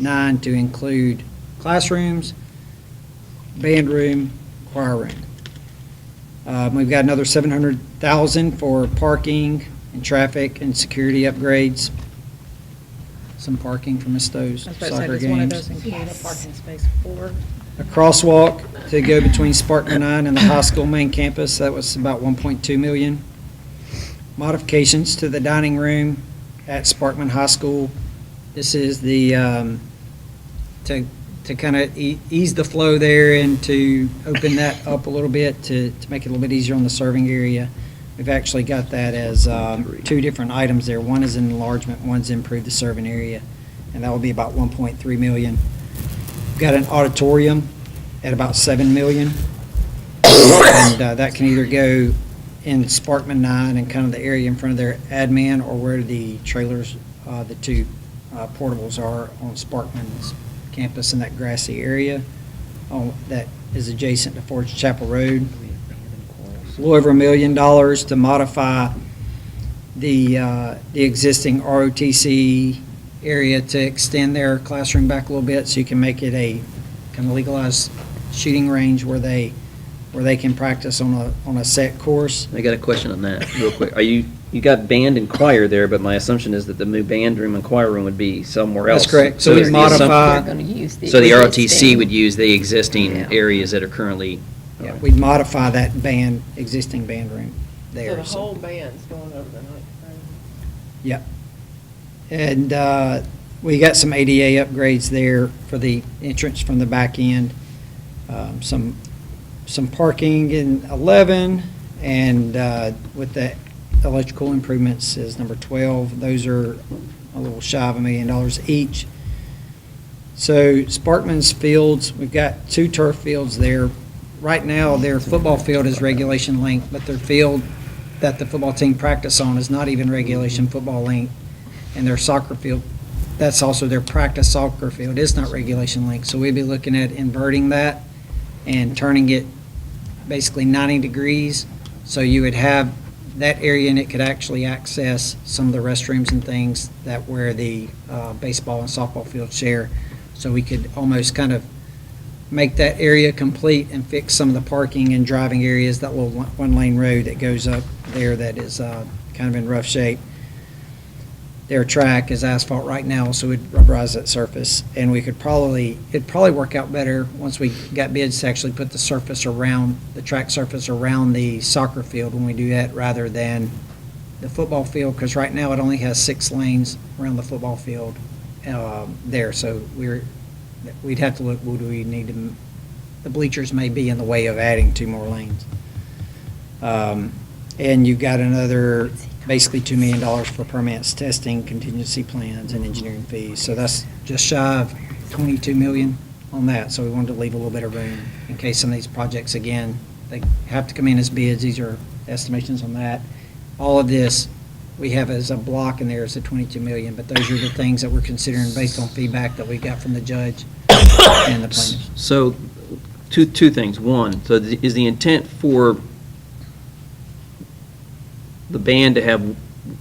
9 to include classrooms, band room, choir room. We've got another $700,000 for parking and traffic and security upgrades. Some parking for Miss Stowe's I was about to say, soccer does one of games. those include a parking space for? A crosswalk to go between Sparkman 9 and the high school main campus, that was about $1.2 million. Modifications to the dining room at Sparkman High School. This is the, to kind of ease the flow there and to open that up a little bit to make it a little bit easier on the serving area. We've actually got that as two different items there. One is an enlargement, one's improve the serving area, and that will be about $1.3 million. We've got an auditorium at about $7 million, and that can either go in Sparkman 9 and kind of the area in front of their admin, or where the trailers, the two portables are on Sparkman's campus in that grassy area that is adjacent to Forge Chapel Road. A little over $1 million to modify the existing ROTC area to extend their classroom back a little bit so you can make it a kind of legalized shooting range where they can practice on a set course. I got a question on that, real quick. You got band and choir there, but my assumption is that the new band room and choir room would be somewhere else. That's correct. So is we the assump- modify. We're going to use the. So the ROTC existing- would use the existing Yeah. areas that are currently. Yeah, we'd modify that existing band room So there. the whole band's going over the ninth grade. Yep. And we got some ADA upgrades there for the entrance from the back end. Some parking in 11, and with the electrical improvements is number 12. Those are a little shy of $1 million each. So Sparkman's fields, we've got 2 turf fields there. Right now, their football field is regulation length, but their field that the football team practice on is not even regulation football length. And their soccer field, that's also their practice soccer field, is not regulation length. So we'd be looking at inverting that and turning it basically 90 degrees. So you would have that area, and it could actually access some of the restrooms and things that where the baseball and softball fields share. So we could almost kind of make that area complete and fix some of the parking and driving areas, that little one-lane road that goes up there that is kind of in rough shape. Their track is asphalt right now, so we'd rubberize that surface, and it'd probably work out better once we got bids to actually put the track surface around the soccer field when we do that, rather than the football field, because right now it only has 6 lanes around the football field there, so we'd have to look, what do we need to, the bleachers may be in the way of adding 2 more lanes. And you've got another, basically $2 million for permits, testing, contingency plans, and engineering fees. So that's just shy of $22 million on that. So we wanted to leave a little bit of room in case some of these projects, again, they have to come in as bids. These are estimations on that. All of this, we have as a block in there is the $22 million, but those are the things that we're considering based on feedback that we got from the judge and the plaintiffs. So, two things. One, so is the intent for the band to have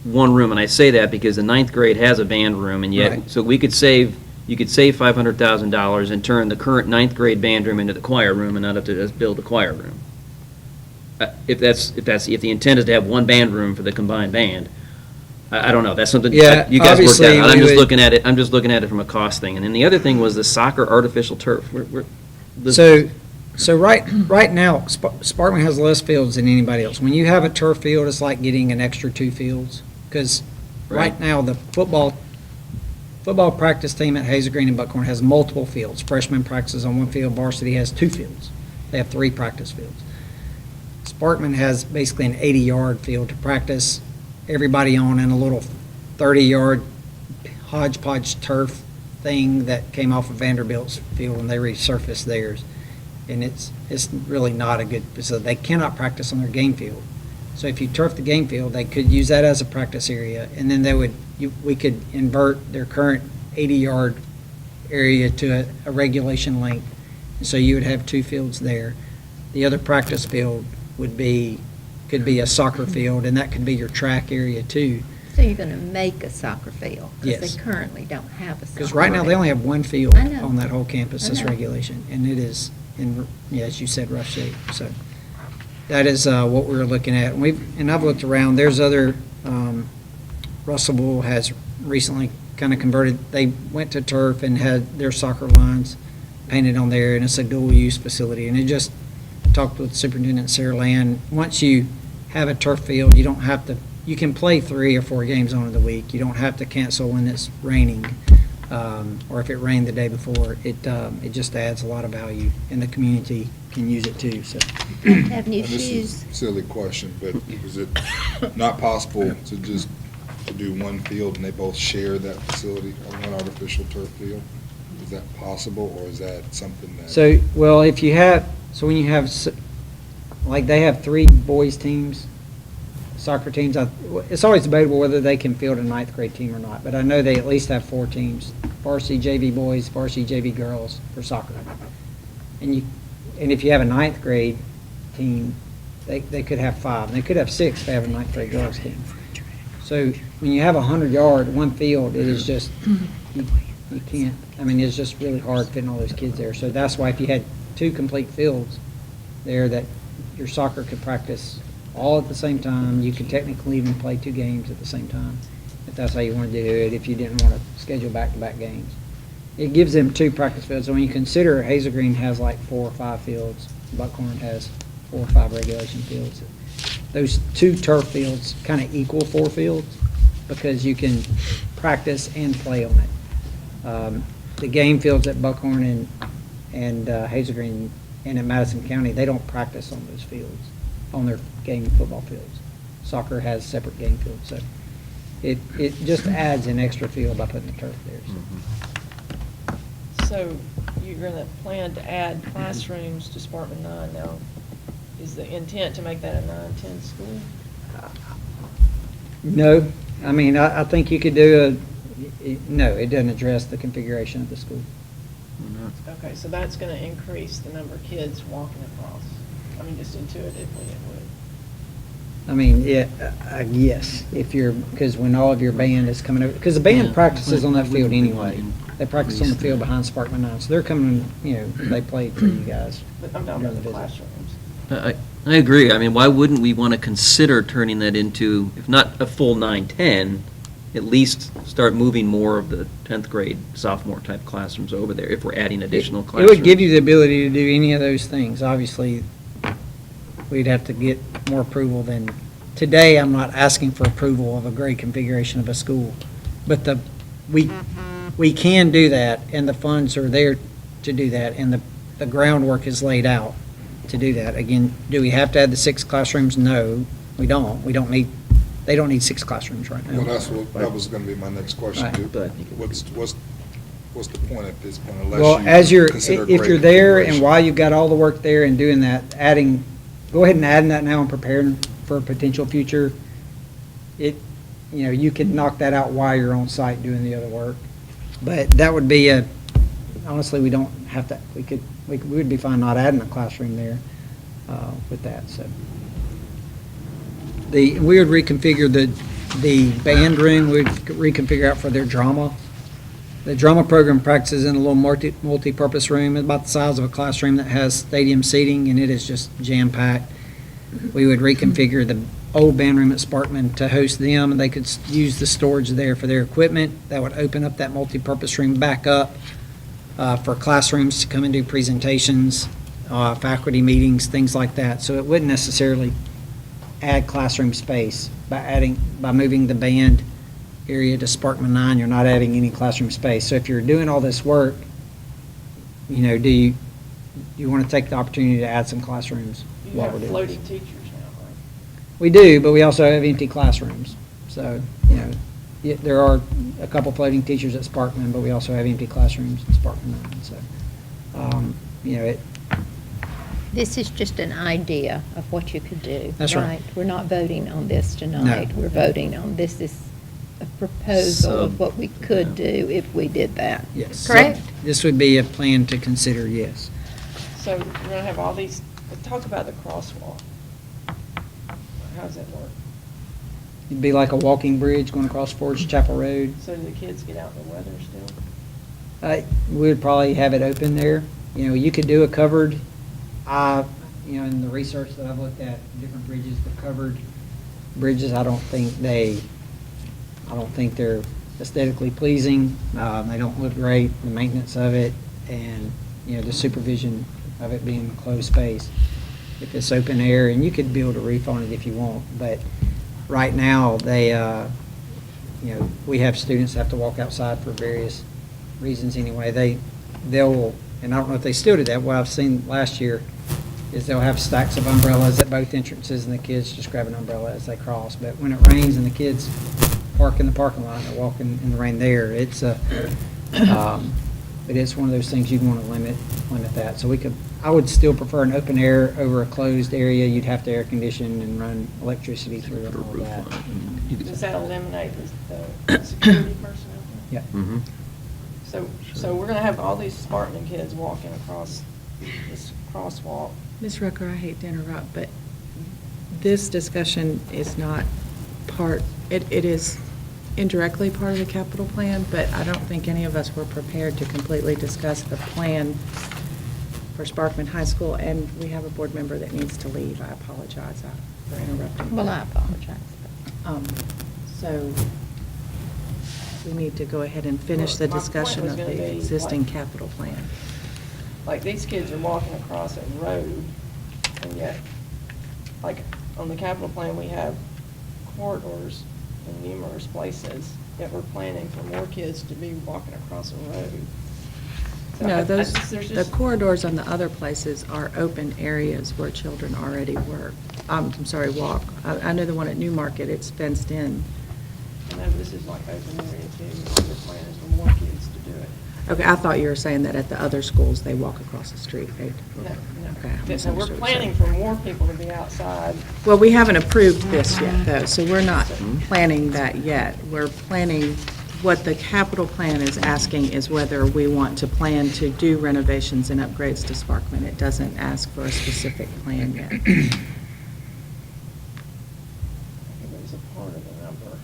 one room? And I say that because the 9th grade has a band room, and yet, Right. so you could save $500,000 and turn the current 9th grade band room into the choir room and not have to just build a choir room. If the intent is to have one band room for the combined band, I don't know, that's something, Yeah, you guys worked obviously, out. I'm we just would- looking at it from a cost thing. And then the other thing was the soccer artificial turf. So right now, Sparkman has less fields than anybody else. When you have a turf field, it's like getting an extra 2 fields. Because right now, the football practice team at Hazel Green and Buckhorn has multiple fields. Freshman practices on one field, varsity has 2 fields. They have 3 practice fields. Sparkman has basically an 80-yard field to practice everybody on, and a little 30-yard hodgepodge turf thing that came off of Vanderbilt's field when they resurfaced theirs. And it's really not a good, so they cannot practice on their game field. So if you turf the game field, they could use that as a practice area, and then we could invert their current 80-yard area to a regulation length. So you would have 2 fields there. The other practice field could be a soccer field, and that could be your track area too. So you're going to make a soccer field? Yes. Because they currently don't have a soccer Because right now, they field. only have 1 field I know. on that whole campus, I this know. regulation, and it is in, as you said, rough shape. So that is what we're looking at. And I've looked around, there's other, Russellville has recently kind of converted, they went to turf and had their soccer lines painted on there, and it's a dual-use facility. And it just, talked with Superintendent Sarah Land, once you have a turf field, you don't have to, you can play 3 or 4 games on it a week. You don't have to cancel when it's raining, or if it rained the day before. It just adds a lot of value, and the community can use it too, so. Have new And this shoes. is a silly question, but is it not possible to just to do one field and they both share that facility, or one artificial turf field? Is that possible, or is that something that? So, well, if you have, so when you have, like, they have 3 boys teams, soccer teams, it's always debatable whether they can field a 9th grade team or not, but I know they at least have 4 teams, varsity JV boys, varsity JV girls for soccer. And if you have a 9th grade team, they could have 5, and they could have 6 if they have a 9th grade girls team. So when you have 100-yard, one field, it is just, you can't, I mean, it's just really hard fitting all those kids there. So that's why if you had 2 complete fields there, that your soccer could practice all at the same time, you could technically even play 2 games at the same time, if that's how you want to do it, if you didn't want to schedule back-to-back games. It gives them 2 practice fields. So when you consider Hazel Green has like 4 or 5 fields, Buckhorn has 4 or 5 regulation fields. Those 2 turf fields kind of equal 4 fields because you can practice and play on it. The game fields at Buckhorn and Hazel Green and in Madison County, they don't practice on those fields, on their game football fields. Soccer has separate game fields, so it just adds an extra field by putting the turf there. So. So you're going to plan to add classrooms to Sparkman 9 now. Is the intent to make that a 9-10 school? No, I mean, I think you could do no, it doesn't address the configuration of the school. Okay, so that's going to increase the number of kids walking across. I mean, just intuitively it would. I mean, yeah, yes, if you're, because when all of your band is coming over, because the band practices on that field anyway. They practice on the field behind Sparkman 9, so they're coming, they played for you guys. But I'm talking during about the visit. classrooms. I agree. I mean, why wouldn't we want to consider turning that into, if not a full 9-10, at least start moving more of the 10th grade sophomore type classrooms over there if we're adding additional It classrooms? would give you the ability to do any of those things. Obviously, we'd have to get more approval than, today, I'm not asking for approval of a grade configuration of a school. But we can do that, and the funds are there to do that, and the groundwork is laid out to do that. Again, do we have to add the 6 classrooms? No, we don't. They don't need 6 classrooms right now. Well, that was going to be my next question. Right. But- What's the point at this point, unless Well, you as you're, consider if grade you're there and configuration? while you've got all the work there and doing that, go ahead and add that now and preparing for a potential future. You can knock that out while you're on site doing the other work. But that would be honestly, we don't have to, we would be fine not adding a classroom there with that, so. We would reconfigure the band room, we'd reconfigure out for their drama. The drama program practices in a little multi-purpose room, about the size of a classroom that has stadium seating, and it is just jam-packed. We would reconfigure the old band room at Sparkman to host them, and they could use the storage there for their equipment. That would open up that multi-purpose room back up for classrooms to come and do presentations, faculty meetings, things like that. So it wouldn't necessarily add classroom space. By moving the band area to Sparkman 9, you're not adding any classroom space. So if you're doing all this work, do you want to take the opportunity to add some classrooms You while we're have doing this? floating teachers now, right? We do, but we also have empty classrooms. So, there are a couple floating teachers at Sparkman, but we also have empty classrooms at Sparkman 9. So, This is just an idea of what you could do. That's right. We're not voting on this tonight. We're voting on, this is a proposal of what we could do if we did that. Yes. Correct? This would be a plan to consider, yes. So we're gonna have all these, let's talk about the crosswalk. How does that work? It'd be like a walking bridge going across Forge Chapel Road. So do the kids get out in the weather still? We'd probably have it open there. You know, you could do a covered, you know, in the research that I've looked at, different bridges, the covered bridges, I don't think they're aesthetically pleasing. They don't look great, the maintenance of it, and, you know, the supervision of it being a closed space. If it's open air, and you could build a roof on it if you want, but right now, they, you know, we have students that have to walk outside for various reasons anyway. They'll, and I don't know if they still do that, what I've seen last year is they'll have stacks of umbrellas at both entrances, and the kids just grab an umbrella as they cross. But when it rains and the kids park in the parking lot, they're walking in the rain there, it's a, but it's one of those things you'd want to limit that. So I would still prefer an open air over a closed area. You'd have to air condition and run electricity through and all that. Does that eliminate the security personnel? Yeah. Mm-hmm. So we're gonna have all these Spartan kids walking across this crosswalk. Ms. Rucker, I hate to interrupt, but this discussion is not part, it is indirectly part of the capital plan, but I don't think any of us were prepared to completely discuss the plan for Sparkman High School, and we have a board member that needs to leave. I apologize for interrupting. Well, I apologize. So we need to go ahead and finish the My point discussion was of gonna the be, existing like- capital plan. Like, these kids are walking across a road, and yet, like, on the capital plan, we have corridors in numerous places, yet we're planning for more kids to be walking across a road. So No, there's the just- corridors on the other places are open areas where children already work. Walk. I know the one at Newmarket, it's fenced in. I know this is like open area too, the plan is for more kids to do it. Okay, I thought you were saying that at the other schools, they walk across the street. No, Okay, I no. So misunderstood we're what you planning said. for more people to be outside. Well, we haven't approved this yet, though, so we're not planning that yet. We're planning, what the capital plan is asking is whether we want to plan to do renovations and upgrades to Sparkman. It doesn't ask for a specific plan yet. It was a part of the number.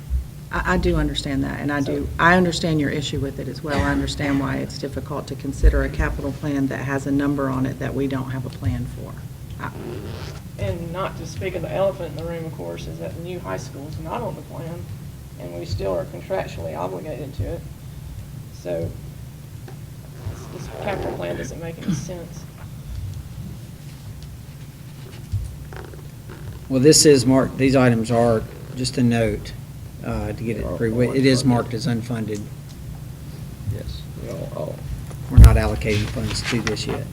I do understand that, and I understand your issue with it as well. I understand why it's difficult to consider a capital plan that has a number on it that we don't have a plan for. And not to speak of the elephant in the room, of course, is that the new high school is not on the plan, and we still are contractually obligated to it. So this capital plan doesn't make any sense. Well, this is marked, these items are, just a note, to get it approved. It is marked as unfunded. Yes. We're not allocating funds to this yet.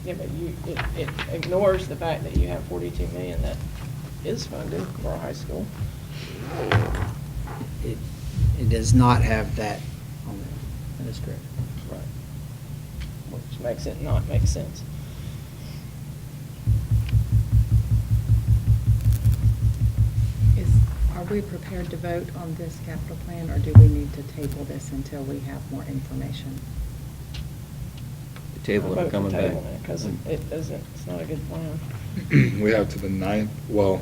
Yeah, but it ignores the fact that you have 42 million that is funded for our high school. It does not have that on there. That is correct. Right. Which makes it not make sense. Are we prepared to vote on this capital plan, or do we need to table this until we have more information? The table Vote and for coming back. tabling it, because it doesn't, it's not a good plan. We have to the 9th, well,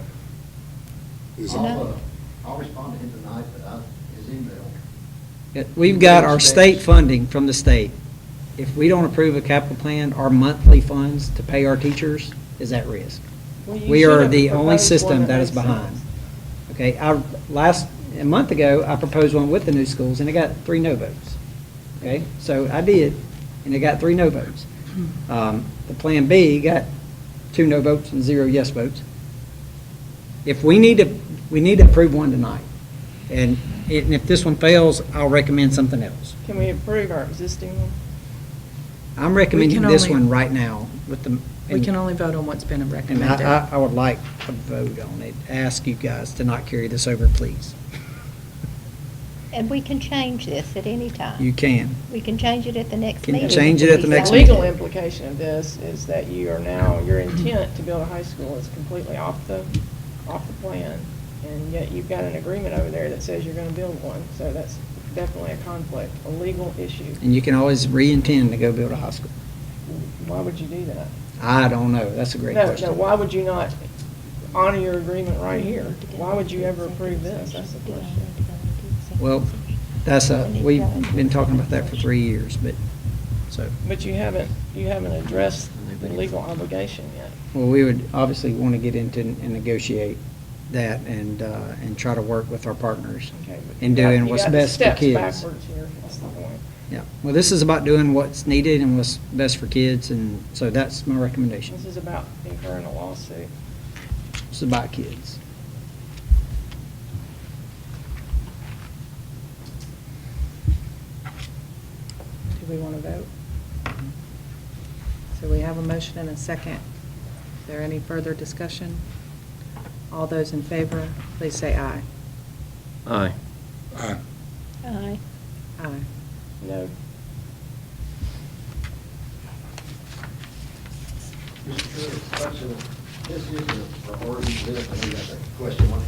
is it? I'll respond to him tonight, but his email. We've got our state funding from the state. If we don't approve a capital plan, our monthly funds to pay our teachers is at risk. Well, you We should are have the only proposed system one that is makes behind. sense. Okay, a month ago, I proposed one with the new schools, and it got 3 no votes. Okay, so I did, and it got 3 no votes. The Plan B got 2 no votes and 0 yes votes. If we need to approve one tonight, and if this one fails, I'll recommend something else. Can we approve our existing one? I'm recommending this only- one right now with the. We can only vote on what's been And recommended. I would like a vote on it. Ask you guys to not carry this over, please. And we can change this at any time. You can. We can change it at the next Can meeting. change if it at we the next The decide. legal implication of this is that you are now, your intent to build a high school is completely off the plan, and yet you've got an agreement over there that says you're gonna build one, so that's definitely a conflict, a legal issue. And you can always re-intend to go build a high school. Why would you do that? I don't know. That's a great No, question. no, why would you not honor your agreement right here? Why would you ever approve this? That's the question. Well, we've been talking about that for 3 years, but, so. But you haven't addressed the legal obligation yet. Well, we would obviously want to get into and negotiate that and try to work with our partners Okay, but in you got- doing you what's got best for steps kids. backwards here, that's the point. Yeah, well, this is about doing what's needed and what's best for kids, and so that's my recommendation. This is about incurring a lawsuit. It's about kids. Do we want to vote? So we have a motion and a second. Is there any further discussion? All those in favor, please say aye. Aye. Aye. Aye. Aye. No. Mr. Chair, this is a priority list, I know that's a question one.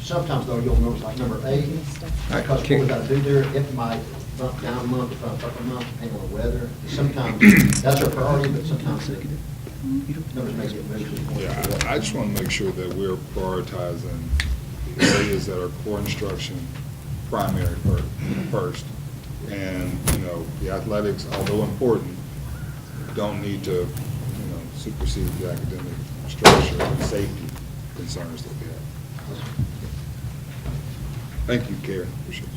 Sometimes though, you'll notice like number 8, All right, because what Karen. we gotta do there, it might bump down a month, bump up a month, depending on the weather. Sometimes, that's our priority, but sometimes the numbers may get moved. Yeah, I just want to make sure that we're prioritizing the areas that are core instruction, primary first. And, the athletics, although important, don't need to, supersede the academic structure and safety concerns that we have. Thank you, Karen. Appreciate it.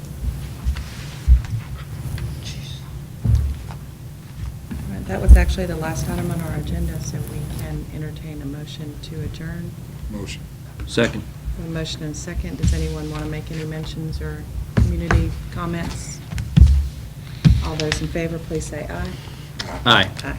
All right, that was actually the last item on our agenda, so we can entertain a motion to adjourn. Motion. Second. A motion and a second. Does anyone want to make any mentions or community comments? All those in favor, please say aye. Aye. Aye.